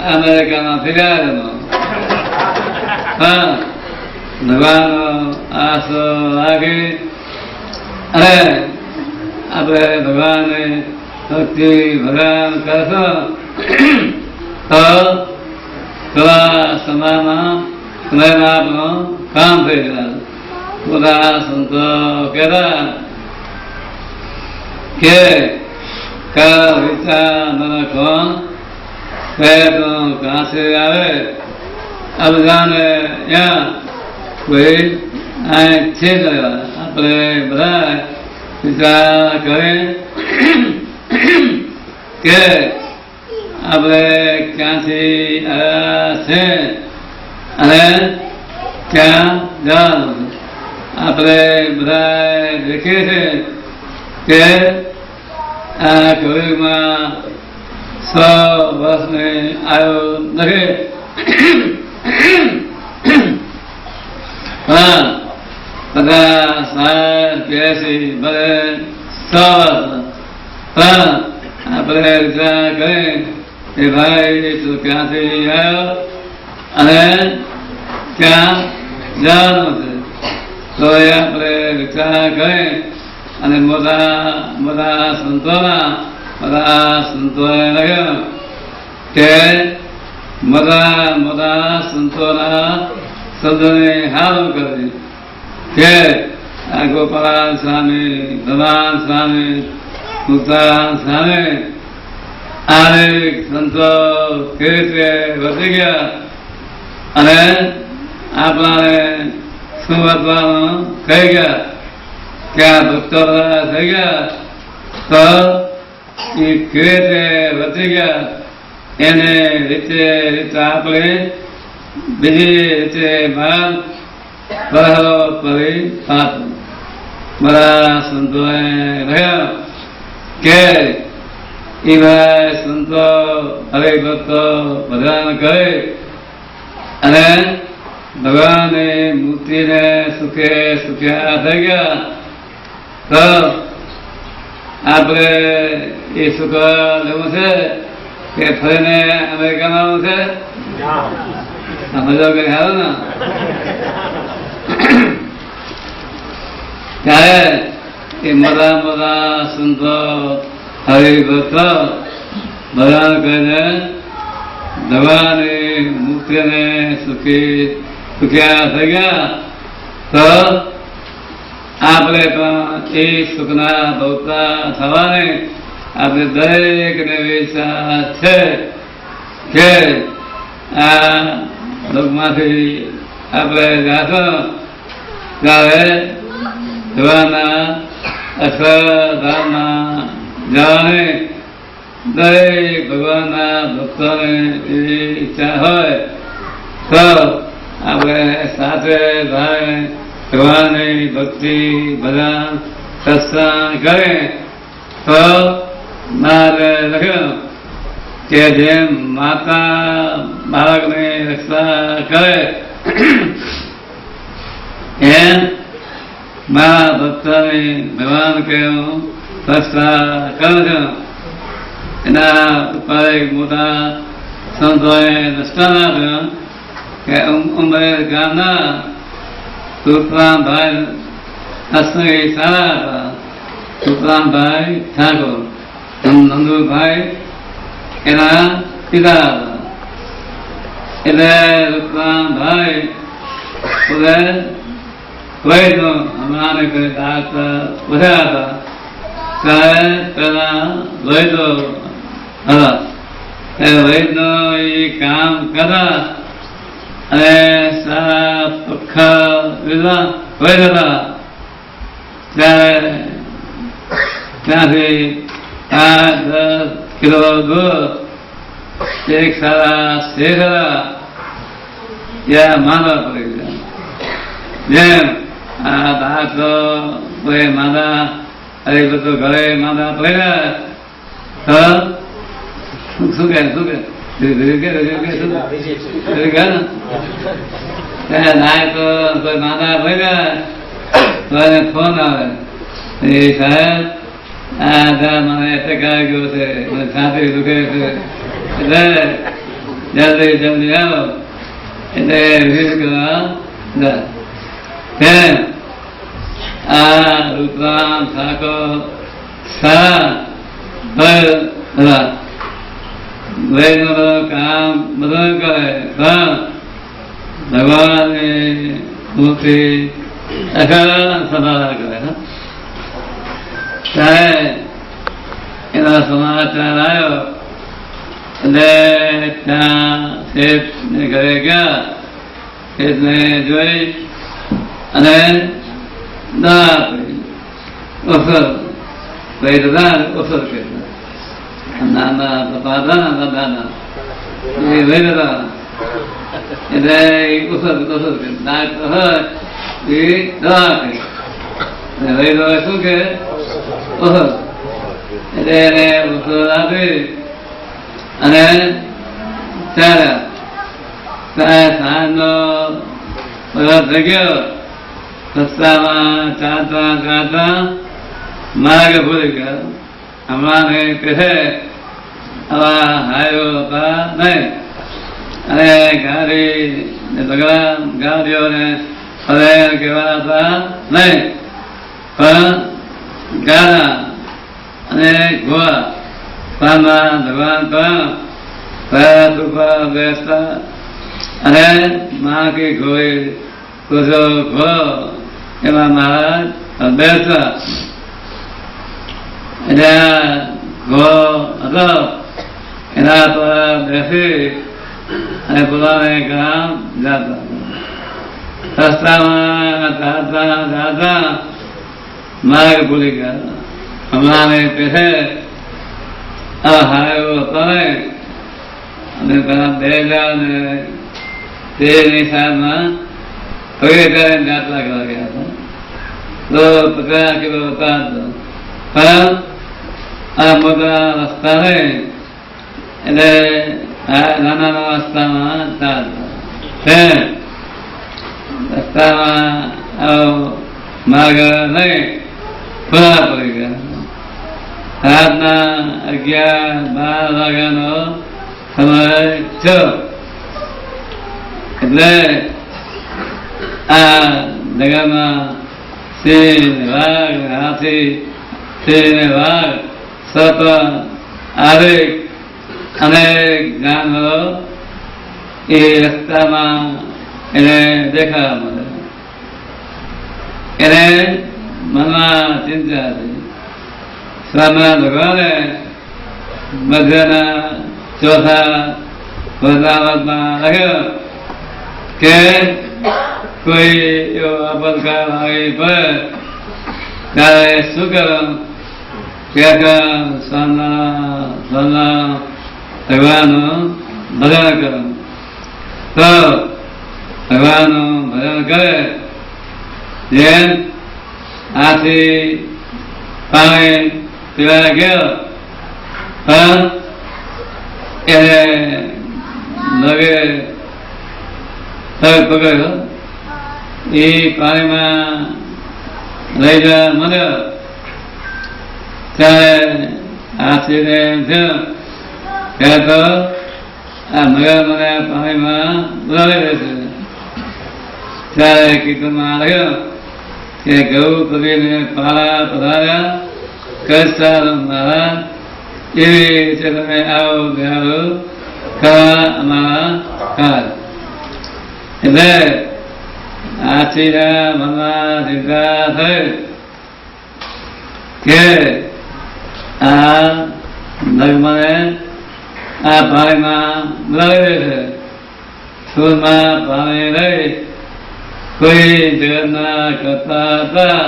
D: અમેરિકામાં ફિર્યા જમો પણ ભગવાનનો આશરો રાખી અને આપણે ભગવાનને ભક્તિ ભગવાન કરશો તો થોડા સમયમાં આપણું કામ થઈ જાય બધા સંતો કહેતા કે કર વિચાર મને કોણ કહે તો કાંસે આવે આ બધાને ત્યાં કોઈ છે આપણે બધા વિચાર કરીએ કે આપણે ક્યાંથી આવ્યા છે અને ક્યાં જવાનું આપણે બધા દેખીએ છીએ કે આ કળિયુગમાં 100 વર્ષને આવ્યો નથી હા બધા 60-80 ભલે 100 વર્ષ પણ આપણે વિચાર કરીએ કે ભાઈ તું ક્યાંથી આવ્યો અને ક્યાં જવાનું છે તો એ આપણે વિચાર કરીએ અને મોટા સંતોએ લખ્યો કે મોટા સંતોના શબ્દને હારું કરી કે આ ગોપાલ સ્વામી ભગવાન સ્વામી મુક્તાન સ્વામી આરેક સંતો કેવી રીતે વધી ગયા અને આપણાને શું વધવાનું કહી ગયા કે આ ભક્તો બધા થઈ ગયા તો એ કેવી રીતે વધી ગયા એને રીતે આપણે બીજી રીતે બાદ બરાબર કરી પાતું બધા સંતોએ રહ્યા કે એ બધા સંતો હરિભક્તો ભજન કરે અને ભગવાને મૂર્તિને સુખે સુખ્યા થઈ ગયા તો આપણે એ સુખ લેવું છે કે ફરીને અમેરિકામાં આવવું છે? મજા કરી હારો ને ત્યારે એ મોટા સંતો હરિભક્તો ભગવાન કહીને ભગવાને મુક્તિને સુખ્યા થઈ ગયા તો આપણે પણ એ સુખના ભોગતા થવાને આપણે દરેકને વિશ્વાસ છે કે આ લોકમાંથી આપણે જાશો ત્યારે ભગવાનના અક્ષરધામમાં જવાની દરેક ભગવાનના ભક્તોને એવી ઈચ્છા હોય તો આપણે સાથે ભાઈ ભગવાનની ભક્તિ ભજન સત્સંગ કરે તો મારે લખ્યું કે જેમ માતા બાળકની રક્ષા કરે એમ મારા ભક્તોની ભગવાન કેવું રક્ષા કરું છું. એના ઉપર એક મોટા સંતોએ દૃષ્ટાંત આપ્યું કે ઉંમરેર ગામના તુલસીરામભાઈ હસનગી સારા હતા. તુલસીરામભાઈ ઠાકોર નંદુભાઈ એના પિતા હતા. એટલે તુલસીરામભાઈ પોતે વૈદનો હમણાં કોઈ ડાક્ટર વધ્યા હતા ત્યારે પેલા વૈદો હતા. એ વૈદનો એ કામ કર્યા અને સારા પખા લીધા વૈદ હતા. ત્યારે ત્યાંથી 5-10 કિલો દૂધ એક સારા શેઠ હતા ત્યાં માંદા પડી ગયા. જેમ આ દાખલો કોઈ માંદા અરે બધું ઘરે માંદા પડ્યા તો શું કે નાય તો કોઈ માંદા પડ્યા તો એને ફોન આવે એ સાહેબ આ મને એટેક આવી ગયો છે, મને છાતી દુખે છે, એટલે જલ્દી આવો. એટલે આ રૂપરામ ઠાકોર સારા વૈદનું કામ બધું કરે પણ ભગવાનની મૂર્તિ સંભાળ કરે. ત્યારે એના સમાચાર આવ્યો એટલે ત્યાં શેઠને ઘરે ગયા. શેઠને જોઈ અને દવા આપી ઓસર ભાઈ દાદા ઓસર કહેતા નાના પપ્પા હતા ને દાદાના એ ભાઈ દાદા એટલે ઓસર ડાક્ટર હોય એ દવા આપી ભાઈ દાદા શું કે ઓસર એટલે એને ઓસર આપી અને ચાલ્યા. સાંજનો બધા થઈ ગયો. રસ્તામાં ચાલતા માર્ગ ભૂલી ગયા. હમણાં કહે આવા હાઈવો હતા નહીં અને ગાડીઓને ફરે કહેવા હતા નહીં પણ ગાડા અને ઘોડા પાનમાં ભગવાન પણ ઉપર બેસતા અને માં કે ઘોડી કોસો ઘો એમાં મહારાજ બેસતા. એટલે ઘો હતો એના પર બેસી અને પોતાને ગામ જતા. રસ્તામાં જાતા માર્ગ ભૂલી ગયા. હમણાં કહે આ હાયો હતો ને અને પેલા 2013ની સાલમાં પગેટાને દાખલા કરવા ગયા હતા તો 50 કિલો હતા. પણ આ મોટા રસ્તા ને એટલે નાના રસ્તામાં ચાલતા રસ્તામાં માર્ગ નહીં ખોલા પડી ગયા. રાતના 11-12 વાગ્યાનો સમય થયો. એટલે આ જગામાં સિંહ, વાઘ, હાથી, સિંહ, વાઘ, સપ, આરેક અનેક જાનવરો એ રસ્તામાં એને દેખાવા મળે. એને મનમાં ચિંતા હતી. સ્વામિનારાયણ ભગવાને મધ્યના ચોથા વચનામૃતમાં લખ્યો કે કોઈ એવો આપતકાળ આવી પડે ત્યારે શું કરો કે સ્વામિનારાયણ ભગવાનનું ભજન કરો. તો ભગવાનનું ભજન કરે જેમ આથી પાણી પીવા ગયો પણ એને લગે પકડ્યો. એ પાણીમાં લઈ જવા મળ્યો ત્યારે હાથીને એમ થયું કે તો આ મગર મને પાણીમાં બોલાવી દેશે. ત્યારે કીર્તનમાં આવ્યો કે ગૌ કવિને પાળા પધાર્યા કરતા મહારાજ એવી રીતે તમે આવો બેહારો કરવા અમારા કાળ. એટલે હાથીના મનમાં ચિંતા થઈ કે આ નગમને આ પાણીમાં બોલાવી દેશે. સૂરમાં પાણી લઈ કોઈ જગતના કરતા હતા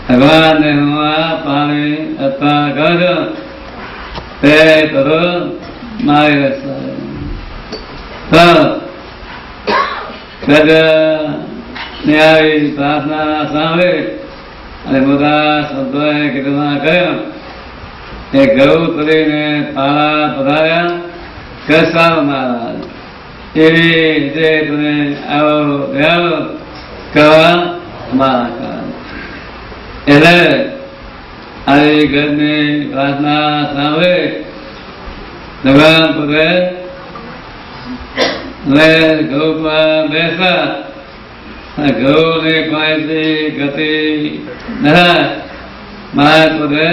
D: ભગવાનને હું આ પાણી અર્પણ કરજો તે કરો મારી રસ્તા. આવી પ્રાર્થના સાંભળી અને બધા શબ્દોએ કીર્તનમાં કહ્યું કે ગૌ કરીને પાળા પધાર્યા કૃષ્ણ મહારાજ એવી રીતે તમે આવો ગયો કરવા અમારા કાળ. એટલે આવી ઘરની પ્રાર્થના સાંભળી ભગવાન પોતે ગૌ પર બેસા. ગૌને કોઈથી ગતિ ના મારા પોતે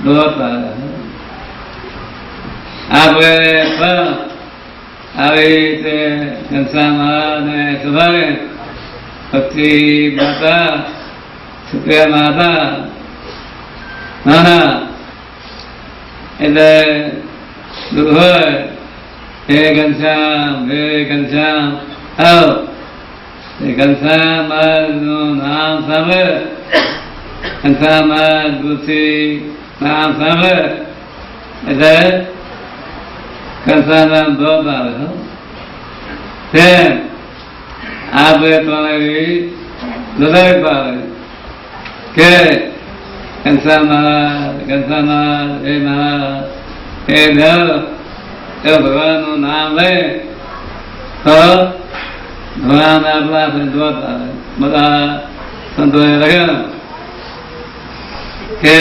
D: દોડતા. આપણે પણ આવી રીતે ઘનશ્યામ મહારાજને સંભાળે ભક્તિ માતા સુપ્રિયા માતા નાના એટલે દુઃખ હોય હે ઘનશ્યામ આવો. ઘનશ્યામ મહારાજનું નામ સાંભળે, ઘનશ્યામ મહારાજ ગુરથી નામ સાંભળે એટલે ઘનશ્યામ દોડ આવે. તેમ આપણે તો લડાઈ પાડે કે ઘનશ્યામ મહારાજ એ મહારાજ એ દેવ એ ભગવાનનું નામ લે તો ભગવાન આપણા સંતોષ આવે. બધા સંતોષે લખ્યું કે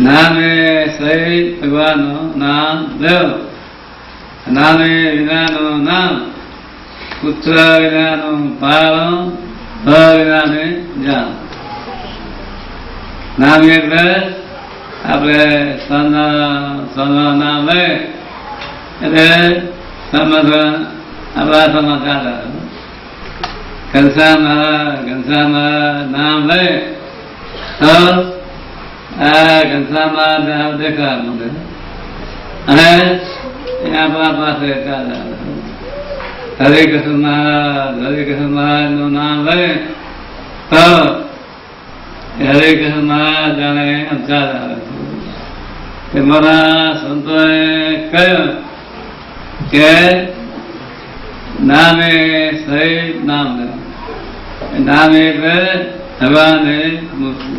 D: નામે સહિત ભગવાનનું નામ લેવ. નામે વિનાનું નામ, પુત્ર વિનાનું પાલન, ભ વિનાને જાણ. નામ એટલે આપણે સ્વનું નામ લે એટલે આપણા સમાચાર આવે. ઘનશ્યામ નામ લે તો આ ઘનશ્યામ દેખા મળે અને આપણા પાસે ચાલ આવે. હરિકૃષ્ણ મહારાજ નું નામ લે તો હરિકૃષ્ણ મહારાજ જાણે ચાલ આવે. મારા સંતોએ કહ્યું કે નામે સહિત નામ લે. નામે એટલે ભગવાને મૂર્તિ.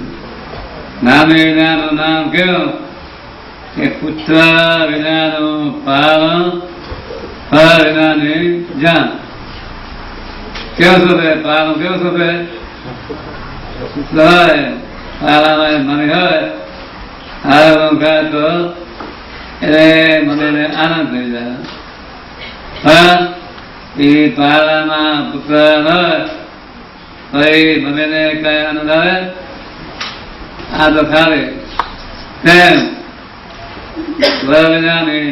D: નામે વિનાનું નામ કેવું કે પુત્ર વિનાનું પાલન, ફળ વિનાની જાણ. કેવું શોધે? પારાનું કેવું શોધે? પારામાં મને હોય હારું ખાય તો એટલે મને આનંદ થઈ જાય. હા, એ પારામાં પુત્ર હોય ભાઈ મને કઈ આનંદ આવે? આ તો ખાલી તેમ વરવિનાની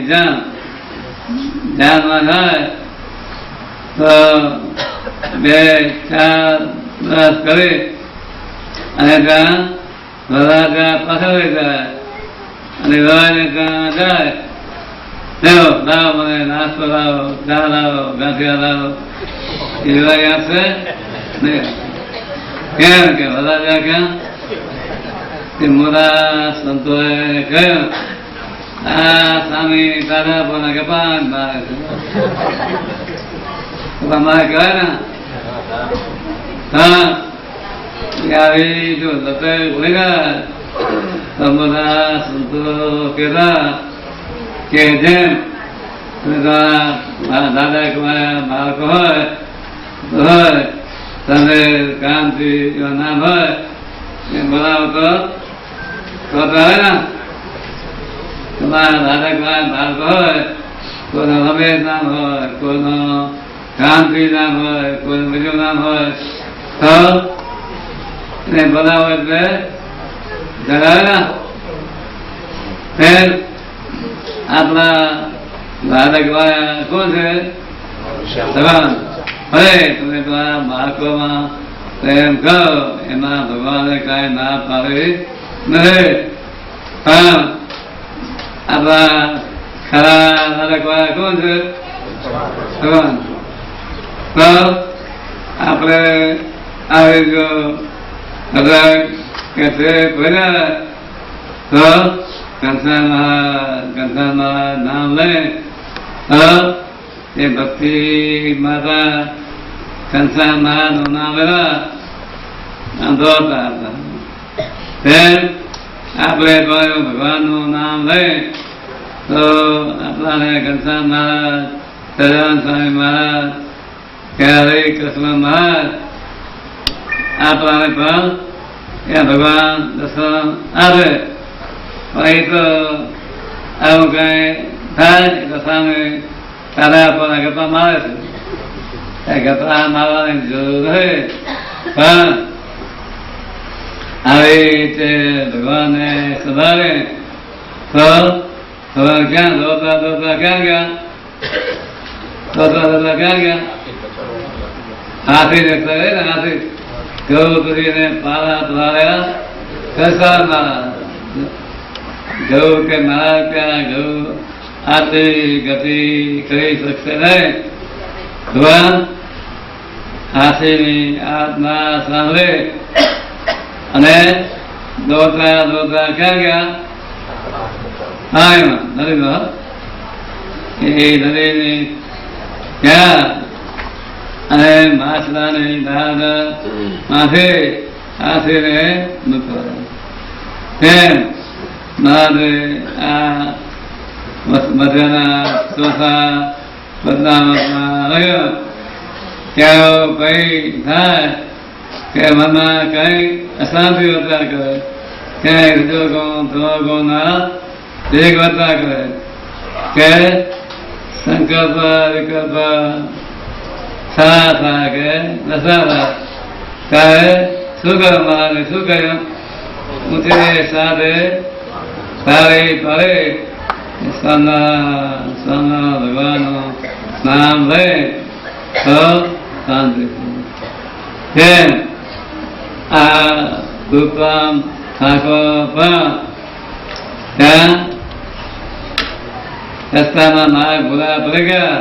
D: જાનમાં થાય તો 2-4 વર્ષ કરી અને ત્યાં વરરાજા પાછળ જાય અને વરાને ત્યાં જાય, લેવો લાવો મને નાસ્તો લાવો, ચા લાવો, ગાંઠિયા લાવો, એ વરાઈ આપશે નહીં. કેમ કે વરરાજા ક્યાં? તે મોટા સંતોએ કહ્યું આ સ્વામી તારા પોના કપાન મારે છે મારે કહેવાય ને. હા, આવી જો લતે ભૂલી ગયા તો મોટા સંતો કહેતા કે જેમ દાદા કમાયા બાળકો હોય તમે કામથી નામ હોય એ બોલાવો તો હોય ને. તમારા દાદા કમાયા બાળકો હોય, કોઈનો રમેશ નામ હોય, કોઈનો કામથી નામ હોય, કોઈનું બીજું નામ હોય તો એને બોલાવો એટલે જગાવે ને. ફેર આપણા દાદા કમાયા કોણ છે? ભગવાન. ભલે તમે તમારા બાળકોમાં પ્રેમ કરો, એમાં ભગવાને કાંઈ ના પાડી નથી. પણ આપણા ખરા નાટકવાળા કોણ છે? ભગવાન. તો આપણે આવી જો બધા કે તે ભર્યા તો કંસામાં નામ લે તો એ ભક્તિ માતા કંસા મહાનું નામ લેવા દોડતા હતા. આપણે કહ્યું ભગવાનનું નામ લઈ તો આપણાને કંસા મહારાજ, સહજાનંદ સ્વામી મહારાજ કે હરે કૃષ્ણ મહારાજ આપણાને પણ એ ભગવાન દર્શન આપે. પણ એ તો આવું કઈ થાય તો સામે તારા આપણને ગપ્પા મારે છે. ગપ્પા મારવાની જરૂર હોય પણ આવી રીતે ભગવાનને સંભાળે તો ભગવાન ક્યાં દોડતા દોડતા ક્યાં ગયા? દોડતા દોડતા ક્યાં ગયા? હાથી દેખતા હોય ને, હાથી ગૌ કરીને પારા દ્વાર્યા કસાના ગૌ કે મારા ત્યાં ગૌ આથી ગતિ કરી શકશે નહીં. ભગવાન હાથીની આત્મા સાંભળે અને દોડતા દોડતા ક્યાં ગયા? હા, એમાં નદીમાં. એ નદીની ક્યાં અને માછલાની દાદ માથે હાથીને મૂકવા. એમ મારે આ મધ્યના ચોથા બદનામમાં રહ્યો ત્યાં કઈ થાય કે મનમાં કઈ અશાંતિ વધતા કરે, ક્યાંય રજોગુણ તમોગુણના વેગ વધતા કરે કે સંકલ્પ વિકલ્પ સારા થયા કે નસારા ત્યારે શું કર્યું? મહારાજે શું કર્યું? ઊંચે સાથે સારી પડે સોના ભગવાનનું નામ લે તો શાંતિ. જેમ આ દુકાન ઠાકોર પણ ત્યાં રસ્તામાં માર્ગ ભૂલા પડી ગયા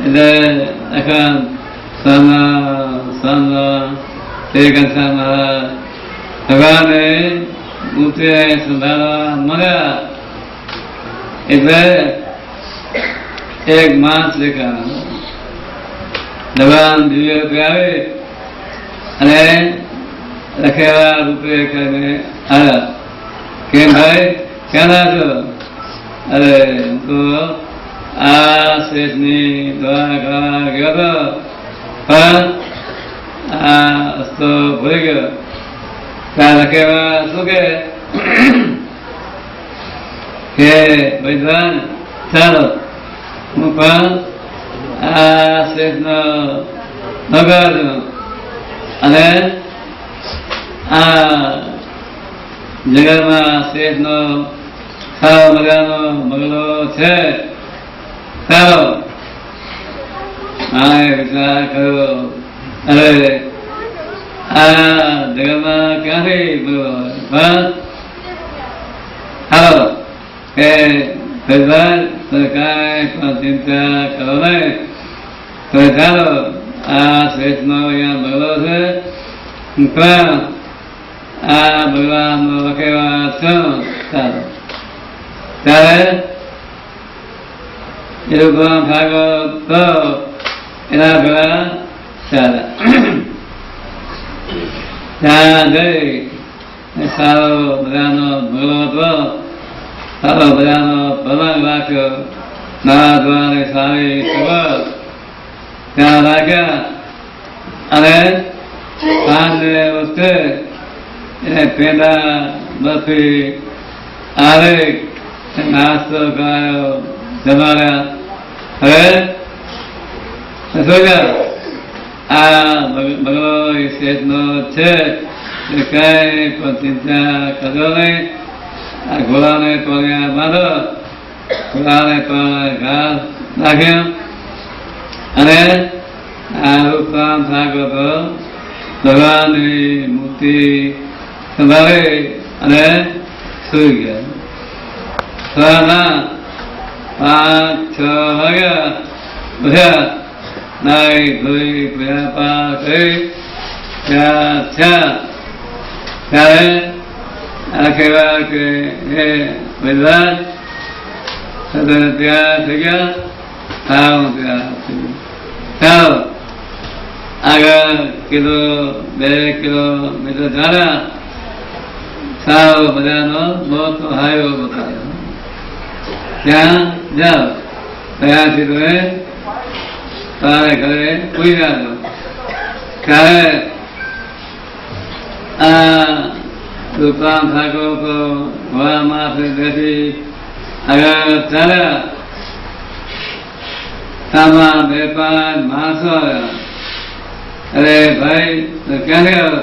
D: એટલે આખા તે કંસામાં ભગવાને ઊંચે સંભાળવા મળ્યા એટલે એક માણસ લેખા ભગવાન દિવ્ય રૂપે આવે અને લખેલા રૂપે કરીને આવ્યા કે ભાઈ ક્યાં છો? અરે તો આ શેષની દ્વારા ગયો હતો પણ આ રસ્તો ભૂલી ગયો. ત્યાં લખેવા શું કે ભાઈ ચાલો હું પણ આ શેઠનો નગર છું અને આ જગતમાં શેઠનો સારો મજાનો બંગલો છે. ચાલો હા વિચાર કર્યો અરે આ જગતમાં ક્યાંથી બંગલો બસ હાલો કે કાંઈ પણ ચિંતા કરો નહીં. તો ચાલો આ શેઠનો અહીંયા બંગલો છે પણ આ ભગવાનનો વખેવા છો. ચાલો ત્યારે એ લોકો ભાગો તો એના ભેગા ચાલે ત્યાં જઈ સારો બધાનો ભગલો હતો. સારો બધાનો પલંગ રાખ્યો. નાવા ધોવાની સારી ખબર ત્યાં રાખ્યા અને સાંજે વખતે એને પેંડા બરફી આવે નાસ્તો કરાયો જમાડ્યા. હવે આ બંગલો એ શેઠનો છે એ કઈ પણ ચિંતા કરજો નહીં. આ ઘોડાને ટોળિયા બાંધો. ઘોડાને પણ ઘાસ નાખ્યો અને આ રૂપરામ સાગર ભગવાનની મૂર્તિ સંભાળી અને સુઈ ગયા. સવારના 5-6 વાગ્યા ઉઠ્યા. નાઈ ધોઈ પૂજા પાઠ કરી ત્યાં ત્યારે આ કહેવા કે હે બધા ત્યાં થઈ ગયા. સારું ત્યાં ચાલો આગળ 1-2 કિલોમીટર ચાલ્યા. સારો બધાનો મોટો હાઈવો બતાવ્યો. ત્યાં જાઓ ત્યાંથી તમે તારે ઘરે પૂરી જાજો. ત્યારે આ રૂપરામ ઠાકોર તો ઘોડામાં બેઠી આગળ ચાલ્યા. આમાં 2-5 માણસો આવ્યા. અરે ભાઈ ક્યાંથી આવ્યો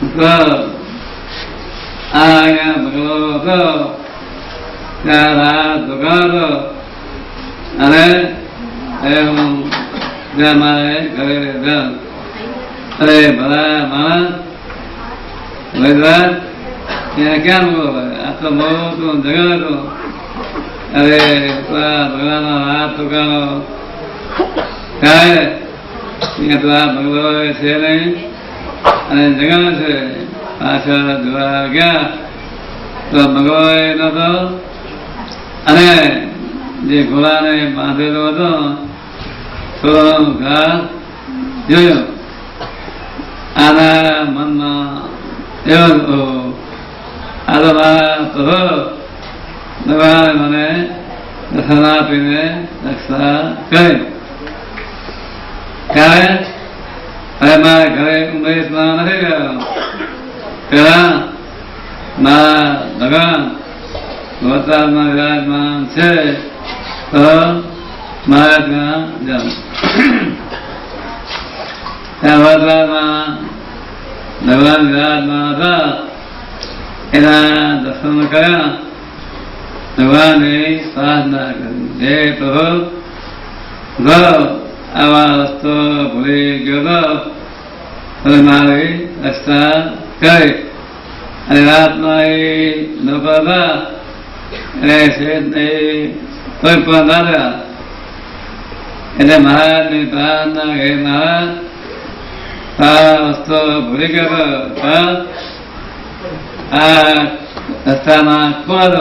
D: હતો? અહીંયા બંગલો હતો ત્યાં રાત દુકાન હતો અને હું જ્યાં મારે ઘરે જાઉં. અરે ભલા માણસ ગુજરાત ત્યાં ક્યાં મૂકો? આ તો મોટું જગત હતું. અરે ભગવાનનો હાથ દુકાનો થાય ત્યાં તો આ બંગલો છે નહીં અને જગત છે. પાછળ જોવા ગયા તો બંગલો નતો અને જે ઘોડાને બાંધેલો હતો તો ઘાસ જોયો. આના મનમાં એવો આ તો મારા ભગવાને મને દર્શન આપીને રક્ષા કરી. ત્યારે હવે મારા ઘરે ઉમેશમાં નથી ગયો. પેલા મારા ભગવાન વરસાદમાં વિરાજમાન છે તો મારે ત્યાં જાઉં. ત્યાં વરસાદમાં ભગવાન વિરાજમાન હતા. એના દર્શન કર્યા. ભગવાનની પ્રાર્થના કરી હે પ્રભુ આવા રસ્તો ભૂલી ગયો તો મારી રસ્તા કરી. અને રાતમાં એ લોકો હતા એને શેઠને કોઈ પણ દાદા એટલે મહારાજની પ્રાર્થના હે મહારાજ આ રસ્તો ભૂલી ગયો પણ આ રસ્તામાં કોણ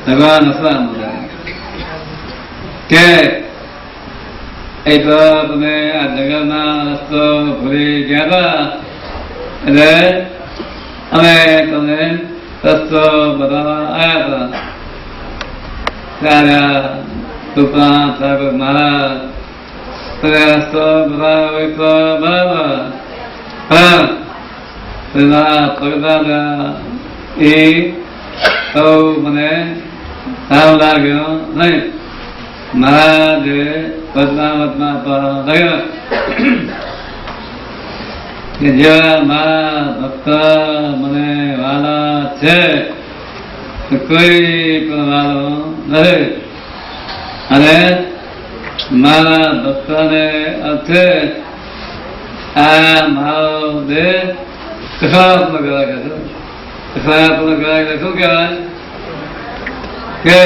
D: ભગવાન હતા કે એ તો તમે આ જગતના રસ્તો ભૂલી ગયા હતા એટલે અમે તમને રસ્તો બતાવવા આવ્યા હતા. ત્યારે રૂપરામ ઠાકોર મહારાજ પ્રયાસ તો બધા હોય તો બરાબર, પણ પેલા પગદાદા એ તો મને સારું લાગ્યો નહીં. મારા જે પદ્માવતમાં લાગ્યો કે જેવા મારા ભક્ત મને વાલા છે કોઈ પણ વાલો નથી, અને મારા ભક્તને અર્થે આ મારો દેહ કસાત્મક લાગે છે. કસાત્મક લાગે શું કહેવાય કે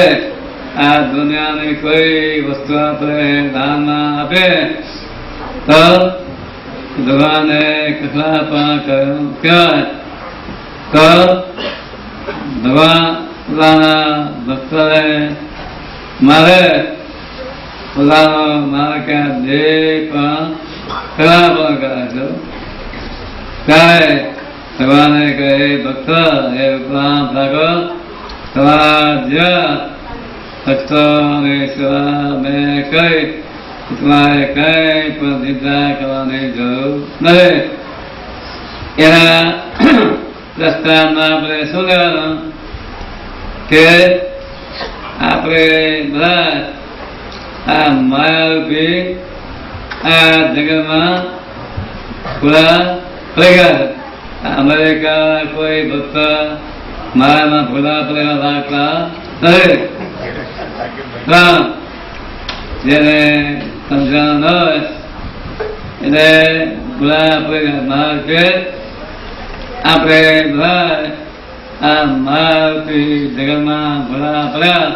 D: આ દુનિયાની કોઈ વસ્તુ આપણે દાનમાં આપે તો ભગવાને કસાપણા કર્યું કહેવાય. તો ભગવાન પોતાના ભક્તને મારે પોતાનો મારે ક્યાં જે પણ કસાપણા કરે છે ત્યારે ભગવાને કહે ભક્ત એ ઉપરાંત લાગો તમારા જેવા ભક્તોની સેવા મેં કહી તમારે કઈ પણ ચિંતા કરવાની જરૂર નથી. એના પ્રસ્થાનમાં આપણે શું લેવાનું કે આપણે બધા આ માયારૂપી આ જગતમાં પૂરા પડી ગયા. અમેરિકા કોઈ ભક્ત માયામાં ભૂલા પડેલા લાગતા નથી. જેને સમજણ ન હોય એટલે ભૂલા પડેલા માર્ગે આપણે બધા આ માયારૂપી જગતમાં ભૂલા પડ્યા